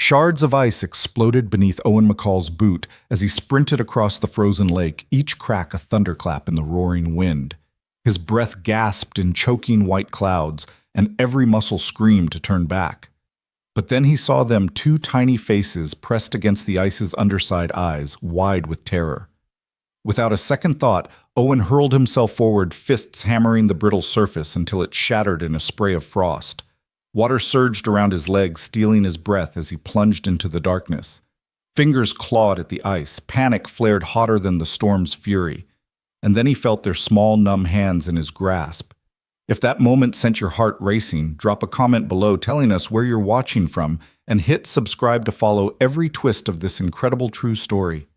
Shards of ice exploded beneath Owen McCall's boot as he sprinted across the frozen lake, each crack a thunderclap in the roaring wind. His breath gasped in choking white clouds, and every muscle screamed to turn back. But then he saw them, two tiny faces pressed against the ice's underside, eyes wide with terror. Without a second thought, Owen hurled himself forward, fists hammering the brittle surface until it shattered in a spray of frost. Water surged around his legs, stealing his breath as he plunged into the darkness. Fingers clawed at the ice, panic flared hotter than the storm's fury. And then he felt their small, numb hands in his grasp. If that moment sent your heart racing, drop a comment below telling us where you're watching from, and hit subscribe to follow every twist of this incredible true story.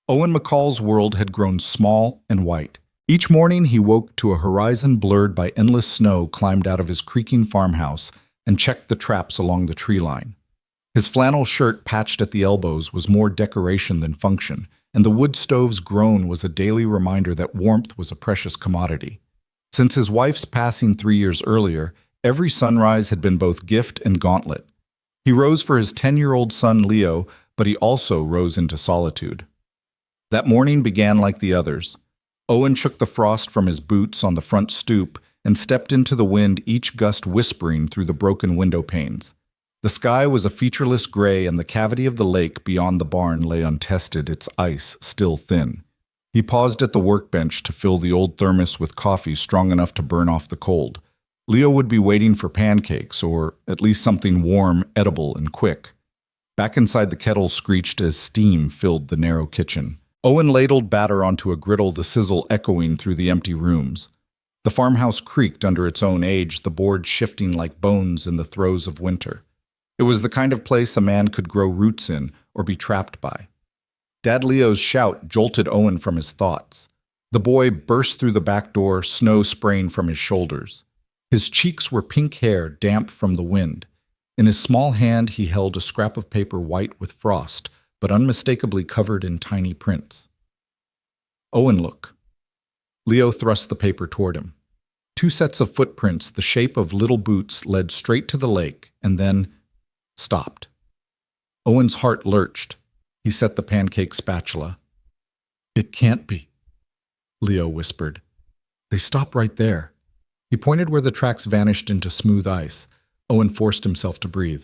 Owen McCall's world had grown small and white. Each morning he woke to a horizon blurred by endless snow, climbed out of his creaking farmhouse, and checked the traps along the tree line. His flannel shirt, patched at the elbows, was more decoration than function, and the wood stove's groan was a daily reminder that warmth was a precious commodity. Since his wife's passing 3 years earlier, every sunrise had been both gift and gauntlet. He rose for his 10-year-old son Leo, but he also rose into solitude. That morning began like the others. Owen shook the frost from his boots on the front stoop and stepped into the wind, each gust whispering through the broken window panes. The sky was a featureless gray, and the cavity of the lake beyond the barn lay untested, its ice still thin. He paused at the workbench to fill the old thermos with coffee strong enough to burn off the cold. Leo would be waiting for pancakes, or at least something warm, edible, and quick. Back inside, the kettle screeched as steam filled the narrow kitchen. Owen ladled batter onto a griddle, the sizzle echoing through the empty rooms. The farmhouse creaked under its own age, the boards shifting like bones in the throes of winter. It was the kind of place a man could grow roots in or be trapped by. Dad Leo's shout jolted Owen from his thoughts. The boy burst through the back door, snow spraying from his shoulders. His cheeks were pink hair, damp from the wind. In his small hand he held a scrap of paper white with frost, but unmistakably covered in tiny prints. Owen, look. Leo thrust the paper toward him. 2 sets of footprints, the shape of little boots, led straight to the lake, and then stopped. Owen's heart lurched. He set the pancake spatula. "It can't be," Leo whispered. "They stop right there." He pointed where the tracks vanished into smooth ice. Owen forced himself to breathe.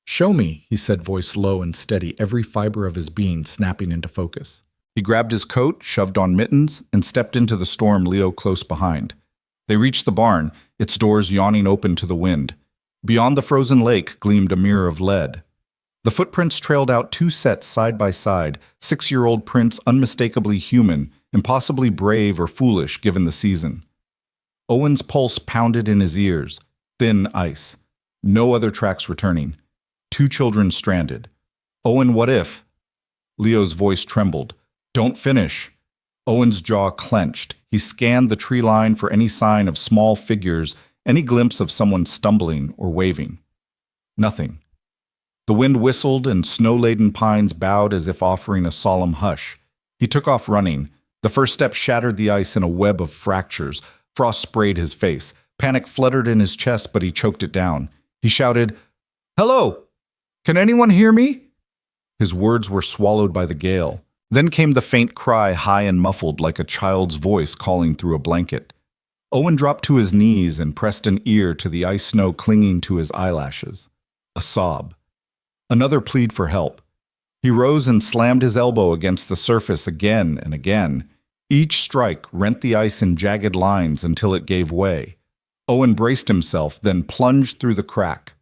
"Show me," he said, voice low and steady, every fiber of his being snapping into focus. He grabbed his coat, shoved on mittens, and stepped into the storm, Leo close behind. They reached the barn, its doors yawning open to the wind. Beyond the frozen lake gleamed a mirror of lead. The footprints trailed out 2 sets side by side, 6-year-old prints unmistakably human, impossibly brave or foolish given the season. Owen's pulse pounded in his ears. Thin ice. No other tracks returning. 2 children stranded. "Owen, what if?" Leo's voice trembled. "Don't finish." Owen's jaw clenched. He scanned the tree line for any sign of small figures, any glimpse of someone stumbling or waving. Nothing. The wind whistled and snow-laden pines bowed as if offering a solemn hush. He took off running. The first step shattered the ice in a web of fractures. Frost sprayed his face. Panic fluttered in his chest, but he choked it down. He shouted, "Hello! Can anyone hear me?" His words were swallowed by the gale. Then came the faint cry, high and muffled, like a child's voice calling through a blanket. Owen dropped to his knees and pressed an ear to the ice snow clinging to his eyelashes. A sob. Another plead for help. He rose and slammed his elbow against the surface again and again. Each strike rent the ice in jagged lines until it gave way. Owen braced himself, then plunged through the crack.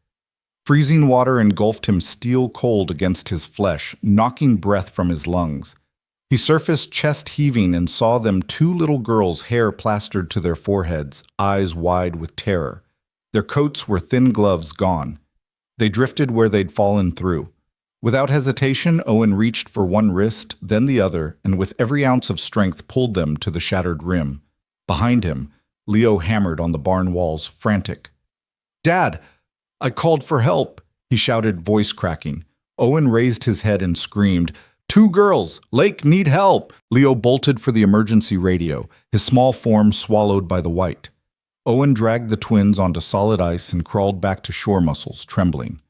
Freezing water engulfed him steel cold against his flesh, knocking breath from his lungs. He surfaced chest heaving and saw them, 2 little girls, hair plastered to their foreheads, eyes wide with terror. Their coats were thin gloves gone. They drifted where they'd fallen through. Without hesitation, Owen reached for one wrist, then the other, and with every ounce of strength pulled them to the shattered rim. Behind him, Leo hammered on the barn walls, frantic. "Dad! I called for help!" he shouted, voice cracking. Owen raised his head and screamed, "2 girls! Lake need help!" Leo bolted for the emergency radio, his small form swallowed by the white. Owen dragged the twins onto solid ice and crawled back to shore muscles, trembling.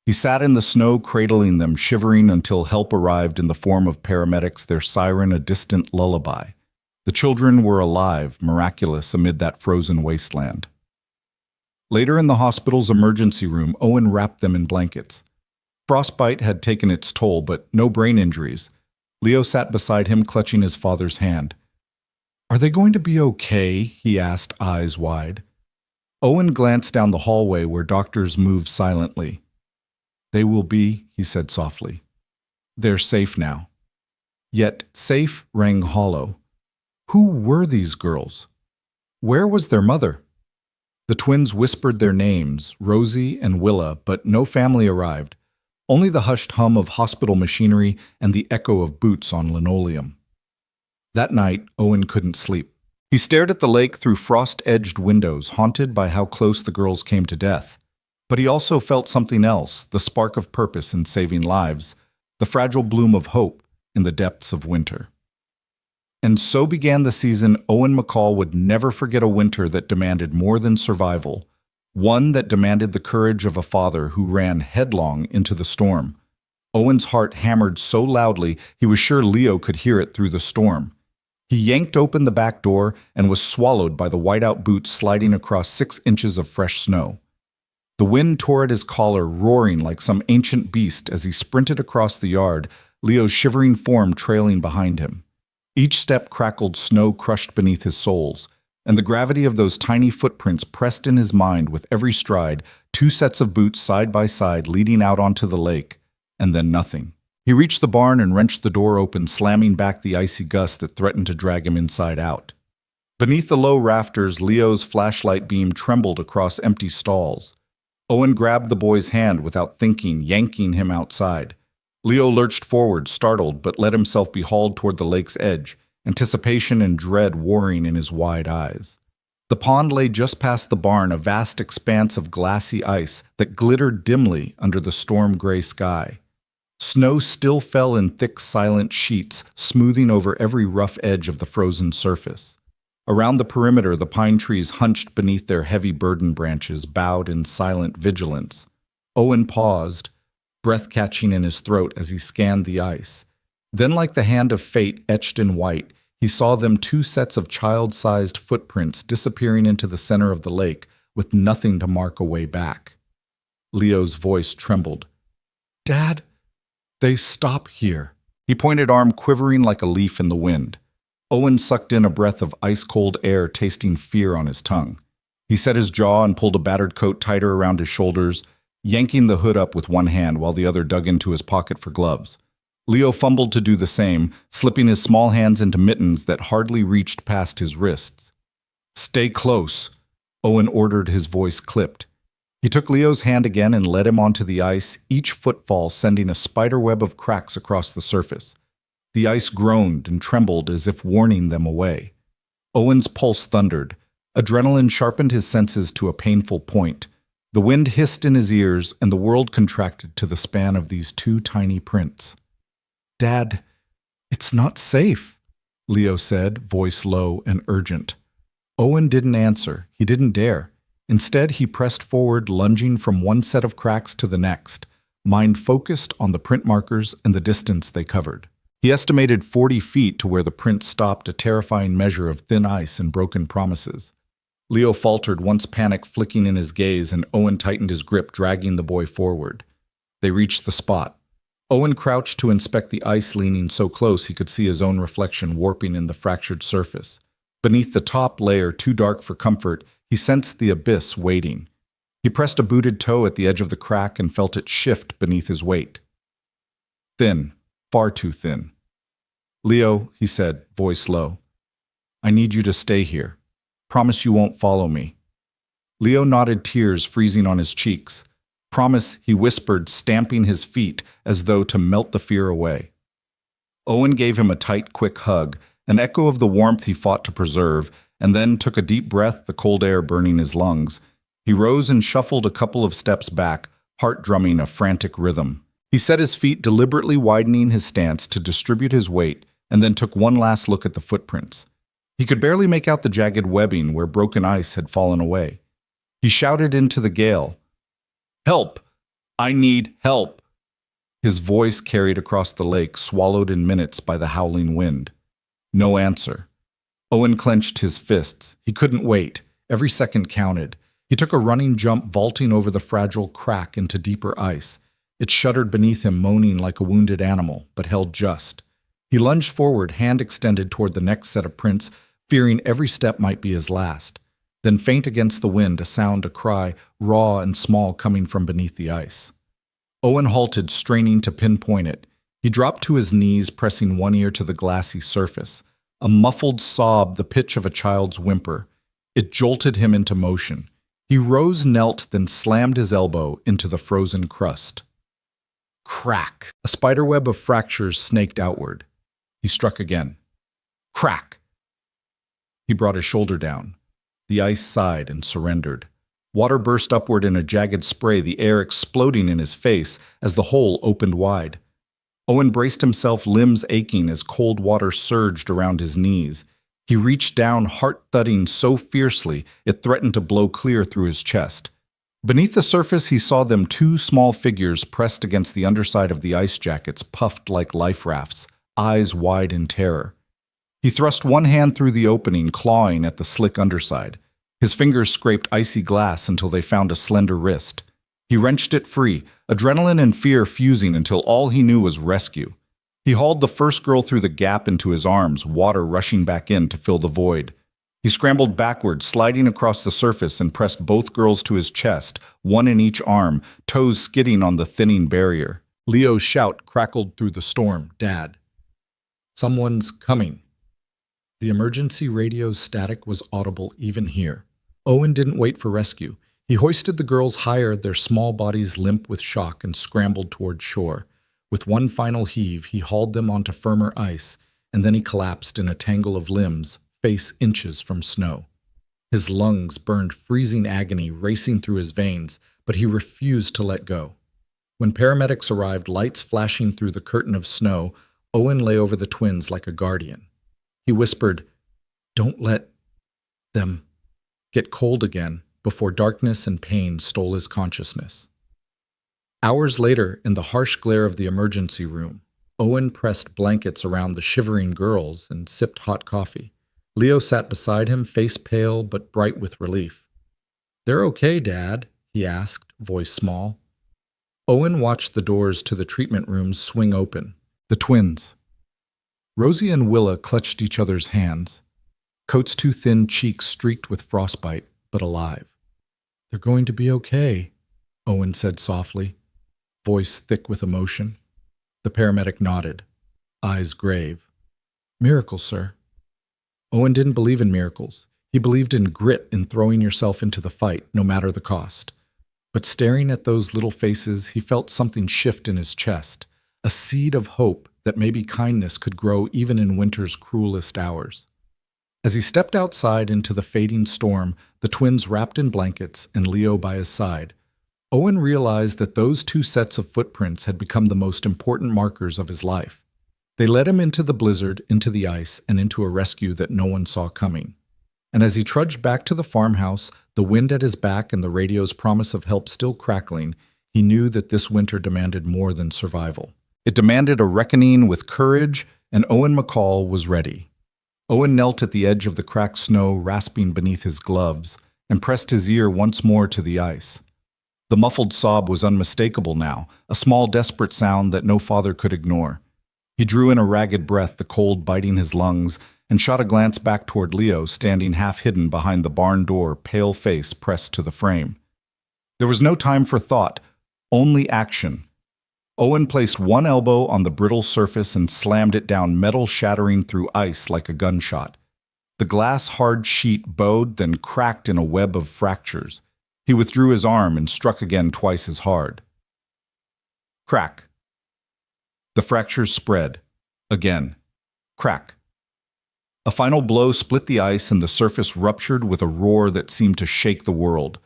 He sat in the snow, cradling them, shivering until help arrived in the form of paramedics, their siren a distant lullaby. The children were alive, miraculous amid that frozen wasteland. Later in the hospital's emergency room, Owen wrapped them in blankets. Frostbite had taken its toll, but no brain injuries. Leo sat beside him, clutching his father's hand. "Are they going to be okay?" he asked, eyes wide. Owen glanced down the hallway where doctors moved silently. "They will be," he said softly. "They're safe now." Yet safe rang hollow. Who were these girls? Where was their mother? The twins whispered their names, Rosie and Willa, but no family arrived. Only the hushed hum of hospital machinery and the echo of boots on linoleum. That night, Owen couldn't sleep. He stared at the lake through frost-edged windows, haunted by how close the girls came to death. But he also felt something else, the spark of purpose in saving lives, the fragile bloom of hope in the depths of winter. And so began the season Owen McCall would never forget, a winter that demanded more than survival, one that demanded the courage of a father who ran headlong into the storm. Owen's heart hammered so loudly he was sure Leo could hear it through the storm. He yanked open the back door and was swallowed by the whiteout boots sliding across 6 inches of fresh snow. The wind tore at his collar, roaring like some ancient beast as he sprinted across the yard, Leo's shivering form trailing behind him. Each step crackled snow crushed beneath his soles, and the gravity of those tiny footprints pressed in his mind with every stride, 2 sets of boots side by side leading out onto the lake, and then nothing. He reached the barn and wrenched the door open, slamming back the icy gust that threatened to drag him inside out. Beneath the low rafters, Leo's flashlight beam trembled across empty stalls. Owen grabbed the boy's hand without thinking, yanking him outside. Leo lurched forward, startled, but let himself be hauled toward the lake's edge, anticipation and dread warring in his wide eyes. The pond lay just past the barn, a vast expanse of glassy ice that glittered dimly under the storm-gray sky. Snow still fell in thick, silent sheets, smoothing over every rough edge of the frozen surface. Around the perimeter, the pine trees hunched beneath their heavy burden branches, bowed in silent vigilance. Owen paused, breath catching in his throat as he scanned the ice. Then, like the hand of fate etched in white, he saw them 2 sets of child-sized footprints disappearing into the center of the lake, with nothing to mark a way back. Leo's voice trembled. "Dad, they stop here." He pointed, arm quivering like a leaf in the wind. Owen sucked in a breath of ice-cold air, tasting fear on his tongue. He set his jaw and pulled a battered coat tighter around his shoulders, yanking the hood up with one hand while the other dug into his pocket for gloves. Leo fumbled to do the same, slipping his small hands into mittens that hardly reached past his wrists. "Stay close," Owen ordered, his voice clipped. He took Leo's hand again and led him onto the ice, each footfall sending a spiderweb of cracks across the surface. The ice groaned and trembled as if warning them away. Owen's pulse thundered. Adrenaline sharpened his senses to a painful point. The wind hissed in his ears, and the world contracted to the span of these 2 tiny prints. "Dad, it's not safe," Leo said, voice low and urgent. Owen didn't answer. He didn't dare. Instead, he pressed forward, lunging from one set of cracks to the next, mind focused on the print markers and the distance they covered. He estimated 40 feet to where the print stopped, a terrifying measure of thin ice and broken promises. Leo faltered, once panic flicking in his gaze, and Owen tightened his grip, dragging the boy forward. They reached the spot. Owen crouched to inspect the ice, leaning so close he could see his own reflection warping in the fractured surface. Beneath the top layer, too dark for comfort, he sensed the abyss waiting. He pressed a booted toe at the edge of the crack and felt it shift beneath his weight. Thin, far too thin. "Leo," he said, voice low, "I need you to stay here. Promise you won't follow me." Leo nodded, tears freezing on his cheeks. "Promise," he whispered, stamping his feet as though to melt the fear away. Owen gave him a tight, quick hug, an echo of the warmth he fought to preserve, and then took a deep breath, the cold air burning his lungs. He rose and shuffled a couple of steps back, heart drumming a frantic rhythm. He set his feet, deliberately widening his stance to distribute his weight, and then took one last look at the footprints. He could barely make out the jagged webbing where broken ice had fallen away. He shouted into the gale, "Help! I need help. His voice carried across the lake, swallowed in minutes by the howling wind. No answer. Owen clenched his fists. He couldn't wait. Every second counted. He took a running jump, vaulting over the fragile crack into deeper ice. It shuddered beneath him, moaning like a wounded animal, but held just. He lunged forward, hand extended toward the next set of prints, fearing every step might be his last. Then faint against the wind, a sound, a cry, raw and small, coming from beneath the ice. Owen halted, straining to pinpoint it. He dropped to his knees, pressing one ear to the glassy surface. A muffled sob, the pitch of a child's whimper. It jolted him into motion. He rose, knelt, then slammed his elbow into the frozen crust. Crack! A spiderweb of fractures snaked outward. He struck again. Crack! He brought his shoulder down. The ice sighed and surrendered. Water burst upward in a jagged spray, the air exploding in his face as the hole opened wide. Owen braced himself, limbs aching as cold water surged around his knees. He reached down, heart thudding so fiercely it threatened to blow clear through his chest. Beneath the surface, he saw them, two small figures pressed against the underside of the ice jackets, puffed like life rafts, eyes wide in terror. He thrust one hand through the opening, clawing at the slick underside. His fingers scraped icy glass until they found a slender wrist. He wrenched it free, adrenaline and fear fusing until all he knew was rescue. He hauled the first girl through the gap into his arms, water rushing back in to fill the void. He scrambled backward, sliding across the surface, and pressed both girls to his chest, one in each arm, toes skidding on the thinning barrier. Leo's shout crackled through the storm. Dad. Someone's coming. The emergency radio's static was audible even here. Owen didn't wait for rescue. He hoisted the girls higher, their small bodies limp with shock, and scrambled toward shore. With one final heave, he hauled them onto firmer ice, and then he collapsed in a tangle of limbs, face inches from snow. His lungs burned freezing agony racing through his veins, but he refused to let go. When paramedics arrived, lights flashing through the curtain of snow, Owen lay over the twins like a guardian. He whispered, "Don't let them get cold again," before darkness and pain stole his consciousness. Hours later, in the harsh glare of the emergency room, Owen pressed blankets around the shivering girls and sipped hot coffee. Leo sat beside him, face pale but bright with relief. "They're okay, Dad?" he asked, voice small. Owen watched the doors to the treatment rooms swing open. The twins. Rosie and Willa clutched each other's hands. Coat's two thin cheeks streaked with frostbite, but alive. "They're going to be okay," Owen said softly, voice thick with emotion. The paramedic nodded, eyes grave. "Miracle, sir." Owen didn't believe in miracles. He believed in grit, in throwing yourself into the fight, no matter the cost. But staring at those little faces, he felt something shift in his chest, a seed of hope that maybe kindness could grow even in winter's cruelest hours. As he stepped outside into the fading storm, the twins wrapped in blankets and Leo by his side, Owen realized that those two sets of footprints had become the most important markers of his life. They led him into the blizzard, into the ice, and into a rescue that no one saw coming. And as he trudged back to the farmhouse, the wind at his back and the radio's promise of help still crackling, he knew that this winter demanded more than survival. It demanded a reckoning with courage, and Owen McCall was ready. Owen knelt at the edge of the cracked snow, rasping beneath his gloves, and pressed his ear once more to the ice. The muffled sob was unmistakable now, a small, desperate sound that no father could ignore. He drew in a ragged breath, the cold biting his lungs, and shot a glance back toward Leo, standing half-hidden behind the barn door, pale face pressed to the frame. There was no time for thought, only action. Owen placed one elbow on the brittle surface and slammed it down, metal shattering through ice like a gunshot. The glass-hard sheet bowed, then cracked in a web of fractures. He withdrew his arm and struck again twice as hard. Crack. The fractures spread. Again. Crack. A final blow split the ice and the surface ruptured with a roar that seemed to shake the world.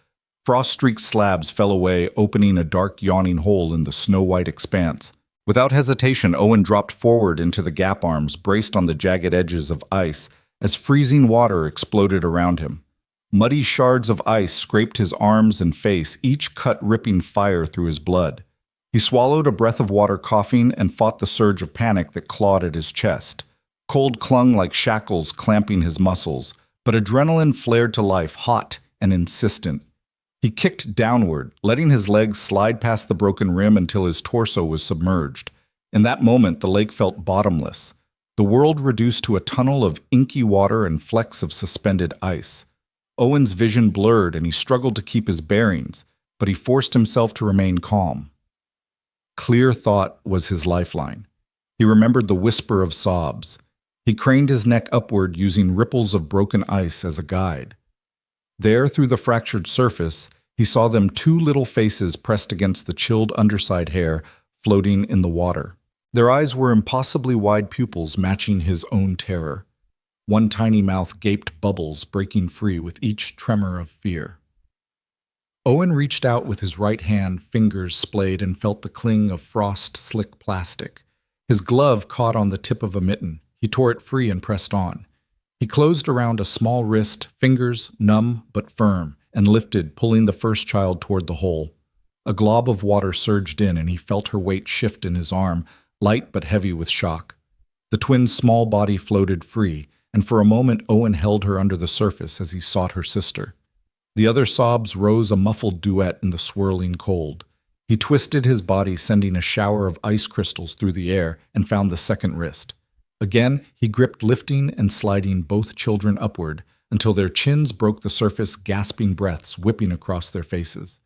Frost-streaked slabs fell away, opening a dark, yawning hole in the snow-white expanse. Without hesitation, Owen dropped forward into the gap arms, braced on the jagged edges of ice, as freezing water exploded around him. Muddy shards of ice scraped his arms and face, each cut ripping fire through his blood. He swallowed a breath of water, coughing, and fought the surge of panic that clawed at his chest. Cold clung like shackles clamping his muscles, but adrenaline flared to life, hot and insistent. He kicked downward, letting his legs slide past the broken rim until his torso was submerged. In that moment, the lake felt bottomless, the world reduced to a tunnel of inky water and flecks of suspended ice. Owen's vision blurred and he struggled to keep his bearings, but he forced himself to remain calm. Clear thought was his lifeline. He remembered the whisper of sobs. He craned his neck upward, using ripples of broken ice as a guide. There, through the fractured surface, he saw them, two little faces pressed against the chilled underside hair floating in the water. Their eyes were impossibly wide pupils matching his own terror. One tiny mouth gaped bubbles, breaking free with each tremor of fear. Owen reached out with his right hand, fingers splayed, and felt the cling of frost-slick plastic. His glove caught on the tip of a mitten. He tore it free and pressed on. He closed around a small wrist, fingers numb but firm, and lifted, pulling the first child toward the hole. A glob of water surged in, and he felt her weight shift in his arm, light but heavy with shock. The twin's small body floated free, and for a moment Owen held her under the surface as he sought her sister. The other sobs rose, a muffled duet in the swirling cold. He twisted his body, sending a shower of ice crystals through the air, and found the second wrist. Again, he gripped, lifting and sliding both children upward until their chins broke the surface, gasping breaths whipping across their faces.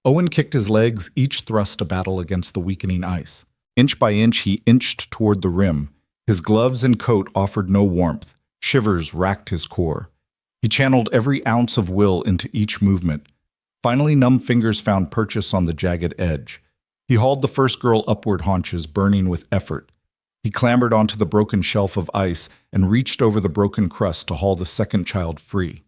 Owen kicked his legs, each thrust a battle against the weakening ice. Inch by inch, he inched toward the rim. His gloves and coat offered no warmth. Shivers racked his core. He channeled every ounce of will into each movement. Finally, numb fingers found purchase on the jagged edge. He hauled the first girl upward, haunches burning with effort. He clambered onto the broken shelf of ice and reached over the broken crust to haul the second child free.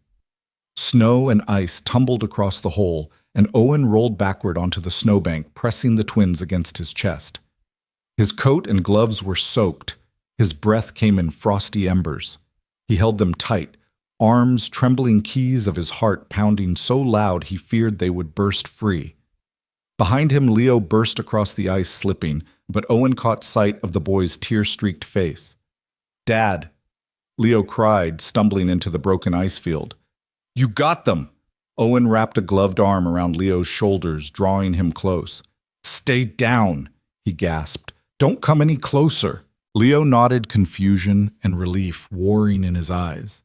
Snow and ice tumbled across the hole, and Owen rolled backward onto the snowbank, pressing the twins against his chest. His coat and gloves were soaked. His breath came in frosty embers. He held them tight, arms trembling, keys of his heart pounding so loud he feared they would burst free. Behind him, Leo burst across the ice, slipping, but Owen caught sight of the boy's tear-streaked face. "Dad!" Leo cried, stumbling into the broken ice field. "You got them!" Owen wrapped a gloved arm around Leo's shoulders, drawing him close. "Stay down!" he gasped. "Don't come any closer!" Leo nodded, confusion and relief warring in his eyes.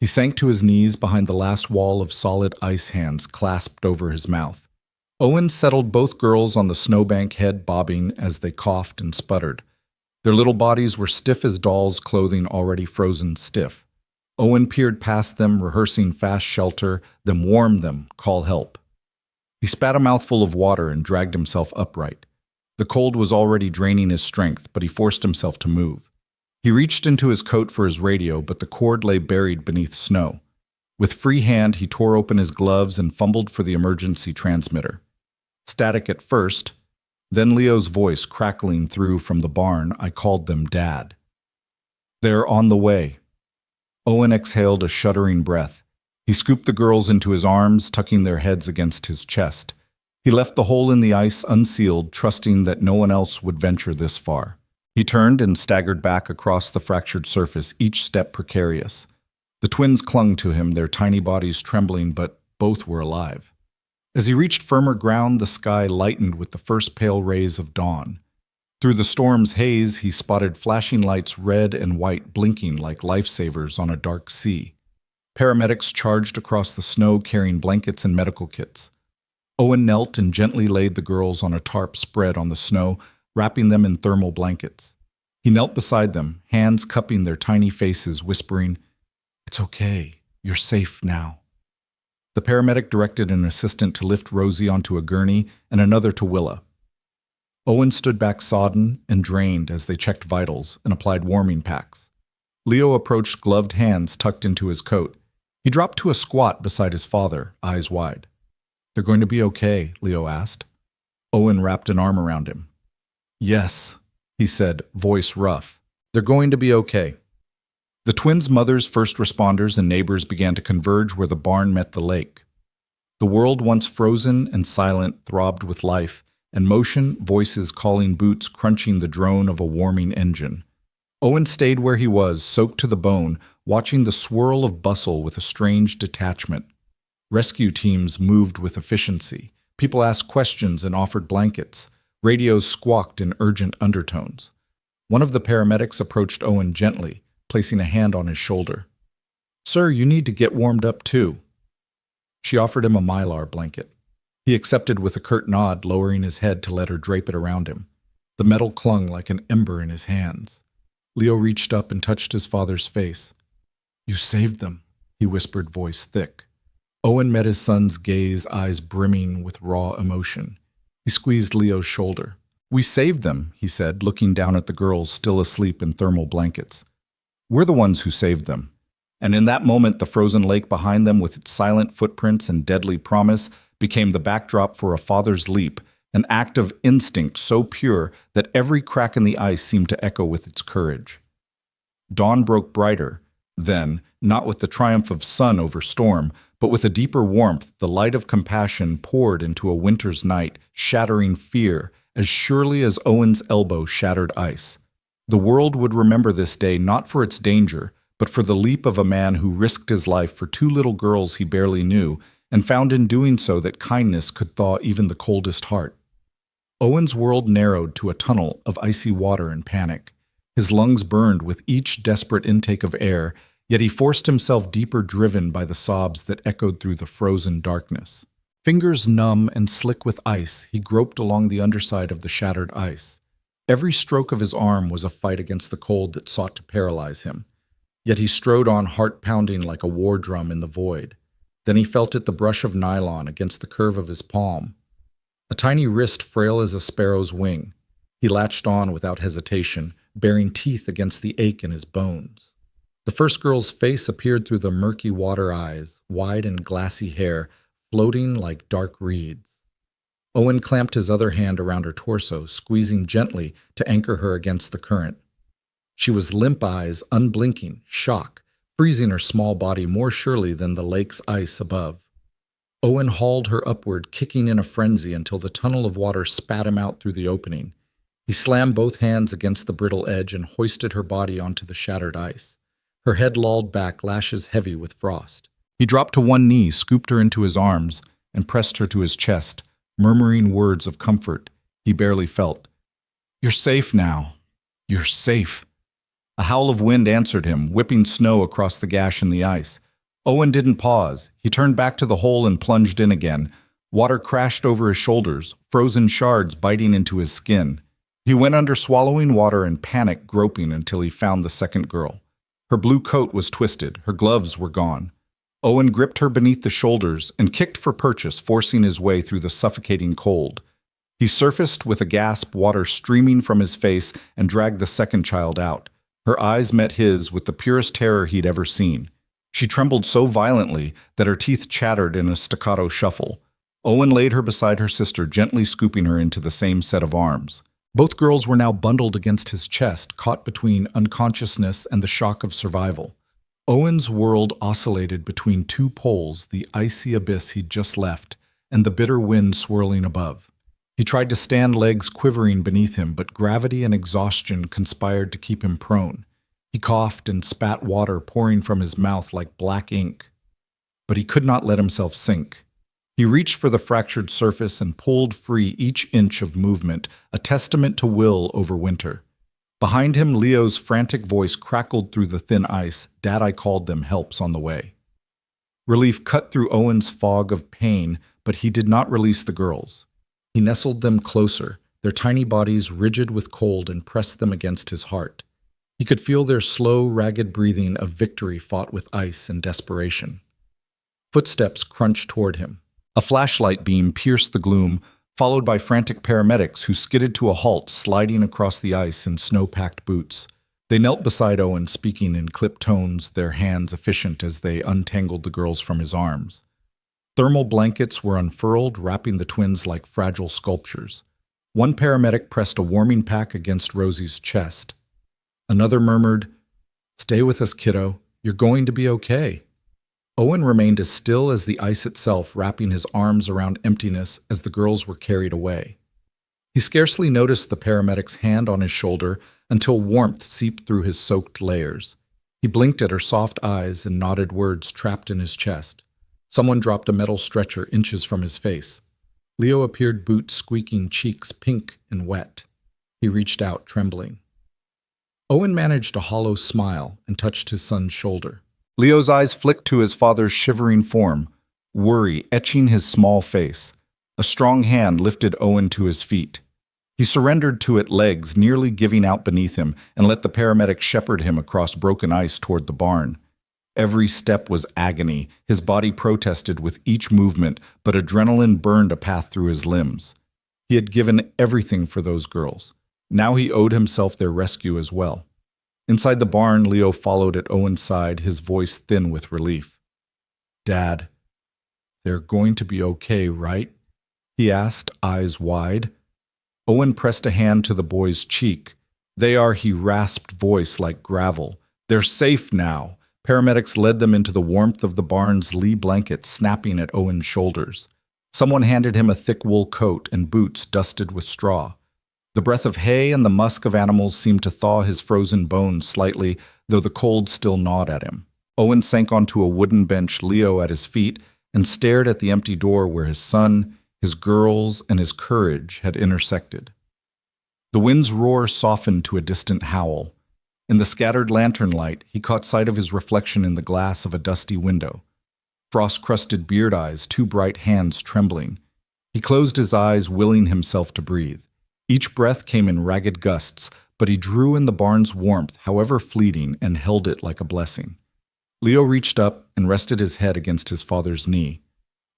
He sank to his knees behind the last wall of solid ice, hands clasped over his mouth. Owen settled both girls on the snowbank, head bobbing as they coughed and sputtered. Their little bodies were stiff as dolls, clothing already frozen stiff. Owen peered past them, rehearsing fast shelter, then warm them, call help. He spat a mouthful of water and dragged himself upright. The cold was already draining his strength, but he forced himself to move. He reached into his coat for his radio, but the cord lay buried beneath snow. With free hand, he tore open his gloves and fumbled for the emergency transmitter. Static at first, then Leo's voice crackling through from the barn. "I called them, Dad." "They're on the way." Owen exhaled a shuddering breath. He scooped the girls into his arms, tucking their heads against his chest. He left the hole in the ice unsealed, trusting that no one else would venture this far. He turned and staggered back across the fractured surface, each step precarious. The twins clung to him, their tiny bodies trembling, but both were alive. As he reached firmer ground, the sky lightened with the first pale rays of dawn. Through the storm's haze, he spotted flashing lights, red and white, blinking like lifesavers on a dark sea. Paramedics charged across the snow, carrying blankets and medical kits. Owen knelt and gently laid the girls on a tarp spread on the snow, wrapping them in thermal blankets. He knelt beside them, hands cupping their tiny faces, whispering, "It's okay. You're safe now." The paramedic directed an assistant to lift Rosie onto a gurney and another to Willa. Owen stood back, sodden and drained, as they checked vitals and applied warming packs. Leo approached, gloved hands tucked into his coat. He dropped to a squat beside his father, eyes wide. "They're going to be okay?" Leo asked. Owen wrapped an arm around him. "Yes," he said, voice rough. "They're going to be okay." The twins' mothers, first responders, and neighbors began to converge where the barn met the lake. The world, once frozen and silent, throbbed with life, and motion, voices calling, boots crunching the drone of a warming engine. Owen stayed where he was, soaked to the bone, watching the swirl of bustle with a strange detachment. Rescue teams moved with efficiency. People asked questions and offered blankets. Radios squawked in urgent undertones. One of the paramedics approached Owen gently, placing a hand on his shoulder. "Sir, you need to get warmed up too." She offered him a Mylar blanket. He accepted with a curt nod, lowering his head to let her drape it around him. The metal clung like an ember in his hands. Leo reached up and touched his father's face. "You saved them," he whispered, voice thick. Owen met his son's gaze, eyes brimming with raw emotion. He squeezed Leo's shoulder. "We saved them," he said, looking down at the girls still asleep in thermal blankets. "We're the ones who saved them." And in that moment, the frozen lake behind them, with its silent footprints and deadly promise, became the backdrop for a father's leap, an act of instinct so pure that every crack in the ice seemed to echo with its courage. Dawn broke brighter, then, not with the triumph of sun over storm, but with a deeper warmth. The light of compassion poured into a winter's night, shattering fear, as surely as Owen's elbow shattered ice. The world would remember this day not for its danger, but for the leap of a man who risked his life for two little girls he barely knew, and found in doing so that kindness could thaw even the coldest heart. Owen's world narrowed to a tunnel of icy water and panic. His lungs burned with each desperate intake of air, yet he forced himself deeper, driven by the sobs that echoed through the frozen darkness. Fingers numb and slick with ice, he groped along the underside of the shattered ice. Every stroke of his arm was a fight against the cold that sought to paralyze him. Yet he strode on, heart pounding like a war drum in the void. Then he felt it, the brush of nylon against the curve of his palm. A tiny wrist frail as a sparrow's wing. He latched on without hesitation, baring teeth against the ache in his bones. The first girl's face appeared through the murky water eyes, wide and glassy hair, floating like dark reeds. Owen clamped his other hand around her torso, squeezing gently to anchor her against the current. She was limp eyes, unblinking, shock, freezing her small body more surely than the lake's ice above. Owen hauled her upward, kicking in a frenzy until the tunnel of water spat him out through the opening. He slammed both hands against the brittle edge and hoisted her body onto the shattered ice. Her head lolled back, lashes heavy with frost. He dropped to one knee, scooped her into his arms, and pressed her to his chest, murmuring words of comfort he barely felt. "You're safe now. You're safe." A howl of wind answered him, whipping snow across the gash in the ice. Owen didn't pause. He turned back to the hole and plunged in again. Water crashed over his shoulders, frozen shards biting into his skin. He went under, swallowing water and panic, groping until he found the second girl. Her blue coat was twisted. Her gloves were gone. Owen gripped her beneath the shoulders and kicked for purchase, forcing his way through the suffocating cold. He surfaced with a gasp, water streaming from his face, and dragged the second child out. Her eyes met his with the purest terror he'd ever seen. She trembled so violently that her teeth chattered in a staccato shuffle. Owen laid her beside her sister, gently scooping her into the same set of arms. Both girls were now bundled against his chest, caught between unconsciousness and the shock of survival. Owen's world oscillated between two poles, the icy abyss he'd just left, and the bitter wind swirling above. He tried to stand, legs quivering beneath him, but gravity and exhaustion conspired to keep him prone. He coughed and spat water pouring from his mouth like black ink. But he could not let himself sink. He reached for the fractured surface and pulled free each inch of movement, a testament to will over winter. Behind him, Leo's frantic voice crackled through the thin ice. "Dad, I called them. Help's on the way." Relief cut through Owen's fog of pain, but he did not release the girls. He nestled them closer, their tiny bodies rigid with cold, and pressed them against his heart. He could feel their slow, ragged breathing of victory fought with ice and desperation. Footsteps crunched toward him. A flashlight beam pierced the gloom, followed by frantic paramedics who skidded to a halt, sliding across the ice in snow-packed boots. They knelt beside Owen, speaking in clipped tones, their hands efficient as they untangled the girls from his arms. Thermal blankets were unfurled, wrapping the twins like fragile sculptures. One paramedic pressed a warming pack against Rosie's chest. Another murmured, "Stay with us, kiddo. You're going to be okay." Owen remained as still as the ice itself, wrapping his arms around emptiness as the girls were carried away. He scarcely noticed the paramedic's hand on his shoulder until warmth seeped through his soaked layers. He blinked at her soft eyes and nodded words trapped in his chest. Someone dropped a metal stretcher inches from his face. Leo appeared, boots squeaking, cheeks pink and wet. He reached out, trembling. Owen managed a hollow smile and touched his son's shoulder. Leo's eyes flicked to his father's shivering form, worry etching his small face. A strong hand lifted Owen to his feet. He surrendered to its legs, nearly giving out beneath him, and let the paramedic shepherd him across broken ice toward the barn. Every step was agony. His body protested with each movement, but adrenaline burned a path through his limbs. He had given everything for those girls. Now he owed himself their rescue as well. Inside the barn, Leo followed at Owen's side, his voice thin with relief. "Dad, they're going to be okay, right?" he asked, eyes wide. Owen pressed a hand to the boy's cheek. "They are," he rasped, voice like gravel. "They're safe now." Paramedics led them into the warmth of the barn's lee blanket, snapping at Owen's shoulders. Someone handed him a thick wool coat and boots dusted with straw. The breath of hay and the musk of animals seemed to thaw his frozen bones slightly, though the cold still gnawed at him. Owen sank onto a wooden bench, Leo at his feet, and stared at the empty door where his son, his girls, and his courage had intersected. The wind's roar softened to a distant howl. In the scattered lantern light, he caught sight of his reflection in the glass of a dusty window. Frost-crusted beard eyes, two bright hands trembling. He closed his eyes, willing himself to breathe. Each breath came in ragged gusts, but he drew in the barn's warmth, however fleeting, and held it like a blessing. Leo reached up and rested his head against his father's knee.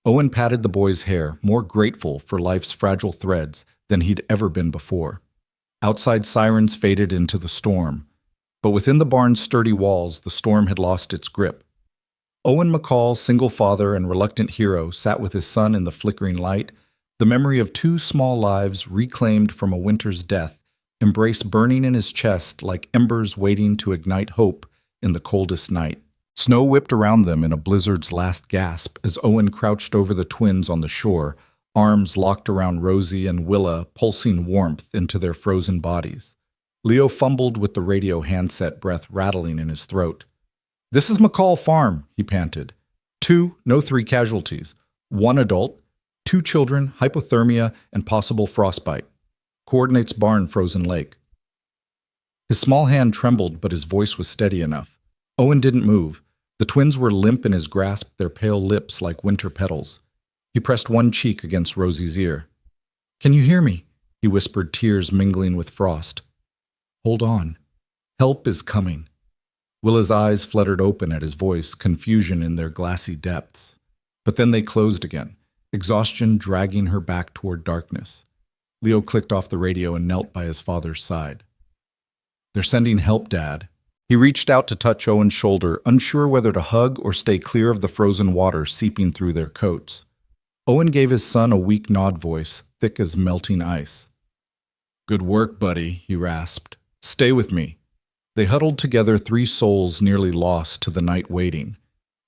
Owen patted the boy's hair, more grateful for life's fragile threads than he'd ever been before. Outside, sirens faded into the storm, but within the barn's sturdy walls, the storm had lost its grip. Owen McCall, single father and reluctant hero, sat with his son in the flickering light. The memory of two small lives reclaimed from a winter's death embraced burning in his chest like embers waiting to ignite hope in the coldest night. Snow whipped around them in a blizzard's last gasp as Owen crouched over the twins on the shore, arms locked around Rosie and Willa, pulsing warmth into their frozen bodies. Leo fumbled with the radio handset, breath rattling in his throat. "This is McCall Farm," he panted. 2, no 3 casualties. 1 adult, 2 children, hypothermia, and possible frostbite. Coordinates barn, frozen lake. His small hand trembled, but his voice was steady enough. Owen didn't move. The twins were limp in his grasp, their pale lips like winter petals. He pressed one cheek against Rosie's ear. "Can you hear me?" he whispered, tears mingling with frost. "Hold on. Help is coming." Willa's eyes fluttered open at his voice, confusion in their glassy depths. But then they closed again, exhaustion dragging her back toward darkness. Leo clicked off the radio and knelt by his father's side. "They're sending help, Dad." He reached out to touch Owen's shoulder, unsure whether to hug or stay clear of the frozen water seeping through their coats. Owen gave his son a weak nod voice, thick as melting ice. "Good work, buddy," he rasped. "Stay with me." They huddled together, 3 souls nearly lost to the night waiting.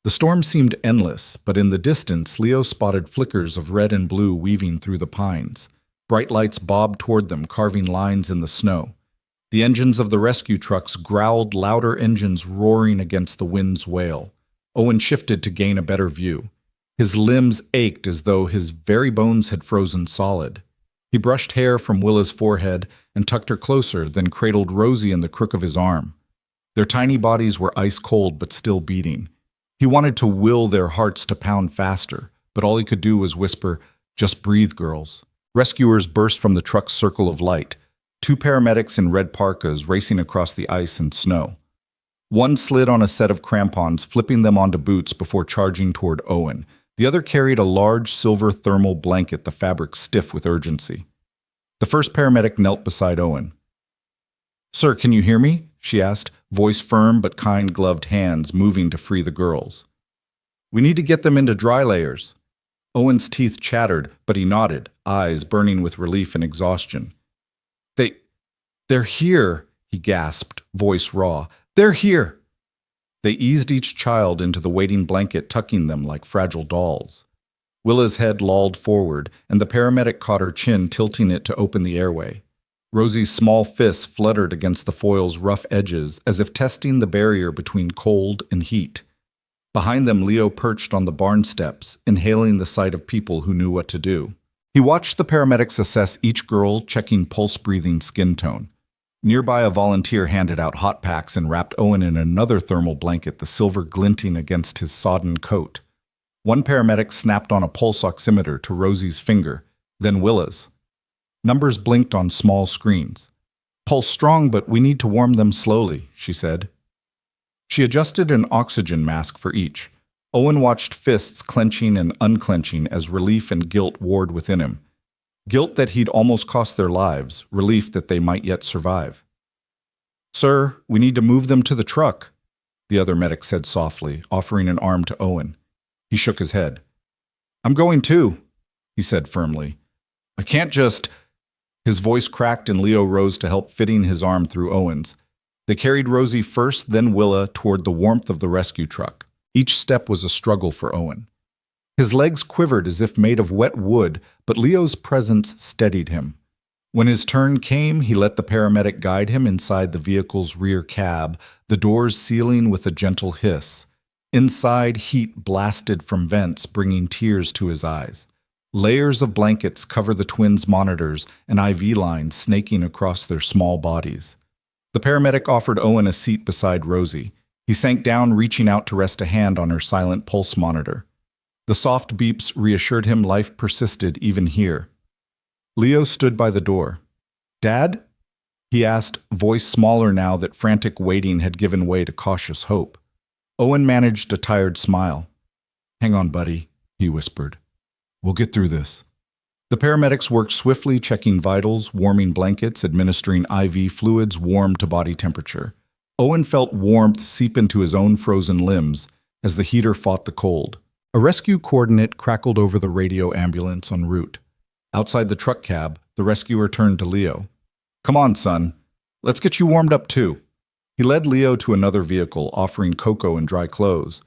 The storm seemed endless, but in the distance, Leo spotted flickers of red and blue weaving through the pines. Bright lights bobbed toward them, carving lines in the snow. The engines of the rescue trucks growled, louder engines roaring against the wind's wail. Owen shifted to gain a better view. His limbs ached as though his very bones had frozen solid. He brushed hair from Willa's forehead and tucked her closer, then cradled Rosie in the crook of his arm. Their tiny bodies were ice cold but still beating. He wanted to will their hearts to pound faster, but all he could do was whisper, "Just breathe, girls." Rescuers burst from the truck's circle of light, 2 paramedics in red parkas racing across the ice and snow. One slid on a set of crampons, flipping them onto boots before charging toward Owen. The other carried a large silver thermal blanket, the fabric stiff with urgency. The first paramedic knelt beside Owen. "Sir, can you hear me?" she asked, voice firm but kind gloved hands moving to free the girls. "We need to get them into dry layers." Owen's teeth chattered, but he nodded, eyes burning with relief and exhaustion. They're here," he gasped, voice raw. "They're here." They eased each child into the waiting blanket, tucking them like fragile dolls. Willa's head lolled forward, and the paramedic caught her chin, tilting it to open the airway. Rosie's small fists fluttered against the foil's rough edges, as if testing the barrier between cold and heat. Behind them, Leo perched on the barn steps, inhaling the sight of people who knew what to do. He watched the paramedics assess each girl, checking pulse-breathing skin tone. Nearby, a volunteer handed out hot packs and wrapped Owen in another thermal blanket, the silver glinting against his sodden coat. One paramedic snapped on a pulse oximeter to Rosie's finger, then Willa's. Numbers blinked on small screens. "Pulse strong, but we need to warm them slowly," she said. She adjusted an oxygen mask for each. Owen watched fists clenching and unclenching as relief and guilt warred within him. Guilt that he'd almost cost their lives, relief that they might yet survive. "Sir, we need to move them to the truck," the other medic said softly, offering an arm to Owen. He shook his head. "I'm going too," he said firmly. "I can't just—" His voice cracked and Leo rose to help, fitting his arm through Owen's. They carried Rosie first, then Willa toward the warmth of the rescue truck. Each step was a struggle for Owen. His legs quivered as if made of wet wood, but Leo's presence steadied him. When his turn came, he let the paramedic guide him inside the vehicle's rear cab, the doors sealing with a gentle hiss. Inside, heat blasted from vents, bringing tears to his eyes. Layers of blankets cover the twins' monitors and IV lines snaking across their small bodies. The paramedic offered Owen a seat beside Rosie. He sank down, reaching out to rest a hand on her silent pulse monitor. The soft beeps reassured him life persisted even here. Leo stood by the door. "Dad?" he asked, voice smaller now that frantic waiting had given way to cautious hope. Owen managed a tired smile. "Hang on, buddy," he whispered. "We'll get through this." The paramedics worked swiftly, checking vitals, warming blankets, administering IV fluids warm to body temperature. Owen felt warmth seep into his own frozen limbs as the heater fought the cold. A rescue coordinate crackled over the radio ambulance en route. Outside the truck cab, the rescuer turned to Leo. "Come on, son. Let's get you warmed up too." He led Leo to another vehicle, offering cocoa and dry clothes.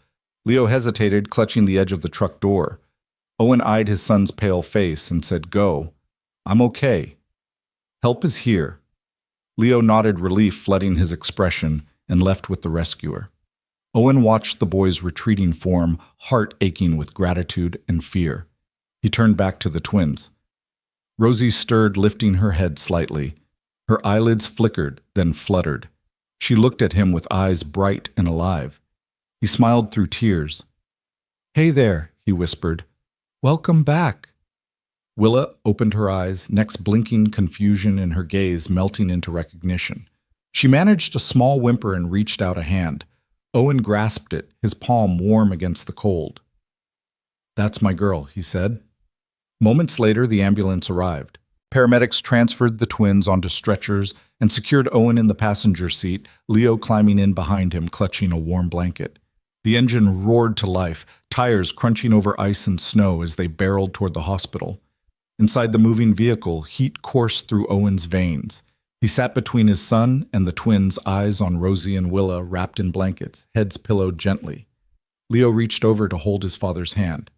Leo hesitated, clutching the edge of the truck door. Owen eyed his son's pale face and said, "Go. I'm okay. Help is here." Leo nodded, relief flooding his expression, and left with the rescuer. Owen watched the boy's retreating form, heart aching with gratitude and fear. He turned back to the twins. Rosie stirred, lifting her head slightly. Her eyelids flickered, then fluttered. She looked at him with eyes bright and alive. He smiled through tears. "Hey there," he whispered. "Welcome back." Willa opened her eyes, next blinking confusion in her gaze melting into recognition. She managed a small whimper and reached out a hand. Owen grasped it, his palm warm against the cold. "That's my girl," he said. Moments later, the ambulance arrived. Paramedics transferred the twins onto stretchers and secured Owen in the passenger seat, Leo climbing in behind him, clutching a warm blanket. The engine roared to life, tires crunching over ice and snow as they barreled toward the hospital. Inside the moving vehicle, heat coursed through Owen's veins. He sat between his son and the twins, eyes on Rosie and Willa wrapped in blankets, heads pillowed gently. Leo reached over to hold his father's hand.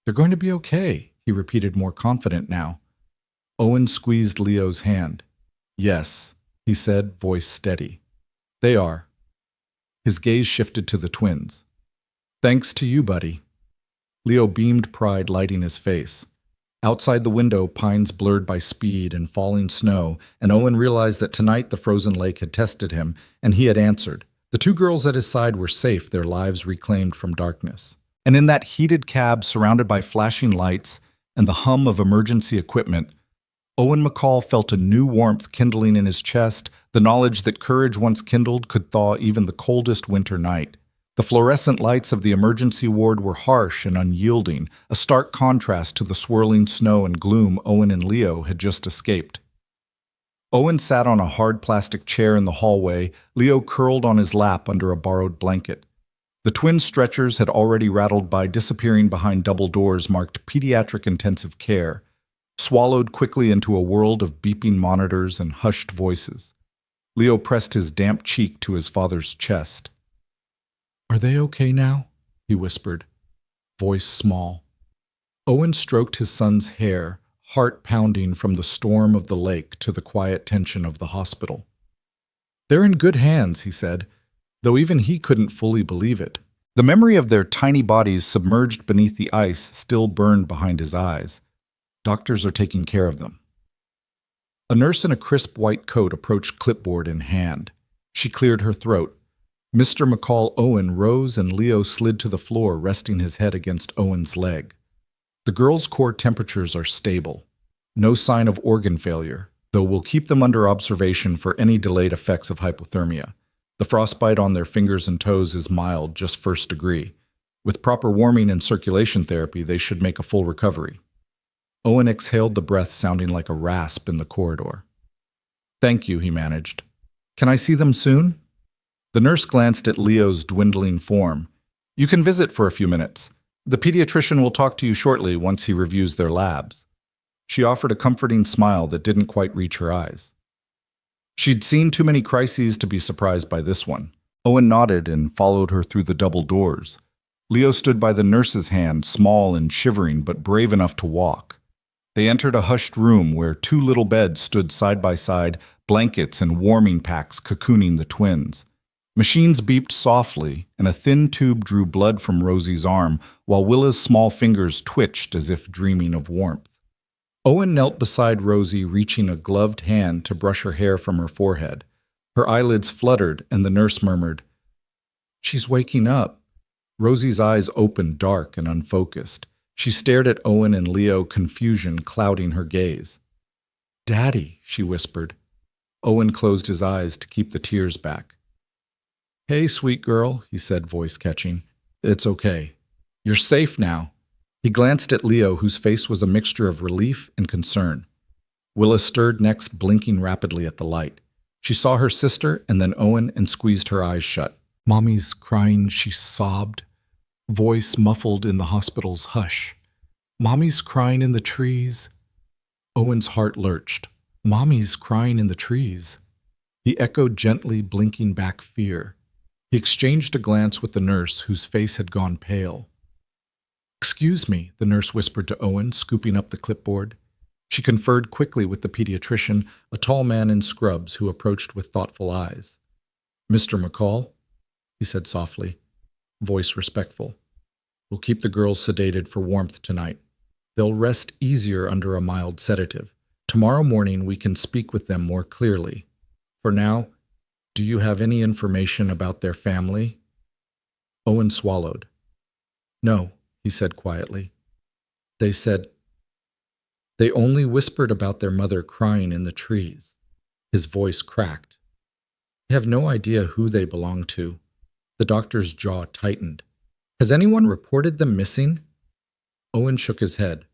"They're going to be okay," he repeated, more confident now. Owen squeezed Leo's hand. "Yes," he said, voice steady. "They are." His gaze shifted to the twins. "Thanks to you, buddy." Leo beamed, pride lighting his face. Outside the window, pines blurred by speed and falling snow, and Owen realized that tonight the frozen lake had tested him, and he had answered. The two girls at his side were safe, their lives reclaimed from darkness. And in that heated cab, surrounded by flashing lights and the hum of emergency equipment, Owen McCall felt a new warmth kindling in his chest, the knowledge that courage once kindled could thaw even the coldest winter night. The fluorescent lights of the emergency ward were harsh and unyielding, a stark contrast to the swirling snow and gloom Owen and Leo had just escaped. Owen sat on a hard plastic chair in the hallway, Leo curled on his lap under a borrowed blanket. The twin stretchers had already rattled by, disappearing behind double doors marked pediatric intensive care, swallowed quickly into a world of beeping monitors and hushed voices. Leo pressed his damp cheek to his father's chest. "Are they okay now?" he whispered, voice small. Owen stroked his son's hair, heart pounding from the storm of the lake to the quiet tension of the hospital. "They're in good hands," he said, though even he couldn't fully believe it. The memory of their tiny bodies submerged beneath the ice still burned behind his eyes. Doctors are taking care of them. A nurse in a crisp white coat approached, clipboard in hand. She cleared her throat. Mr. McCall Owen rose and Leo slid to the floor, resting his head against Owen's leg. The girls' core temperatures are stable. No sign of organ failure, though we'll keep them under observation for any delayed effects of hypothermia. The frostbite on their fingers and toes is mild, just first degree. With proper warming and circulation therapy, they should make a full recovery. Owen exhaled the breath sounding like a rasp in the corridor. "Thank you," he managed. "Can I see them soon?" The nurse glanced at Leo's dwindling form. "You can visit for a few minutes. The pediatrician will talk to you shortly once he reviews their labs." She offered a comforting smile that didn't quite reach her eyes. She'd seen too many crises to be surprised by this one. Owen nodded and followed her through the double doors. Leo stood by the nurse's hand, small and shivering, but brave enough to walk. They entered a hushed room where two little beds stood side by side, blankets and warming packs cocooning the twins. Machines beeped softly, and a thin tube drew blood from Rosie's arm, while Willa's small fingers twitched as if dreaming of warmth. Owen knelt beside Rosie, reaching a gloved hand to brush her hair from her forehead. Her eyelids fluttered, and the nurse murmured, "She's waking up." Rosie's eyes opened, dark and unfocused. She stared at Owen and Leo, confusion clouding her gaze. "Daddy," she whispered. Owen closed his eyes to keep the tears back. "Hey, sweet girl," he said, voice catching. "It's okay. You're safe now." He glanced at Leo, whose face was a mixture of relief and concern. Willa stirred next, blinking rapidly at the light. She saw her sister and then Owen and squeezed her eyes shut. "Mommy's crying," she sobbed, voice muffled in the hospital's hush. "Mommy's crying in the trees." Owen's heart lurched. "Mommy's crying in the trees." He echoed gently, blinking back fear. He exchanged a glance with the nurse, whose face had gone pale. "Excuse me," the nurse whispered to Owen, scooping up the clipboard. She conferred quickly with the pediatrician, a tall man in scrubs who approached with thoughtful eyes. "Mr. McCall," he said softly, voice respectful. "We'll keep the girls sedated for warmth tonight. They'll rest easier under a mild sedative. Tomorrow morning we can speak with them more clearly. For now, do you have any information about their family?" Owen swallowed. "No," he said quietly. They only whispered about their mother crying in the trees." His voice cracked. "I have no idea who they belong to." The doctor's jaw tightened. "Has anyone reported them missing?" Owen shook his head.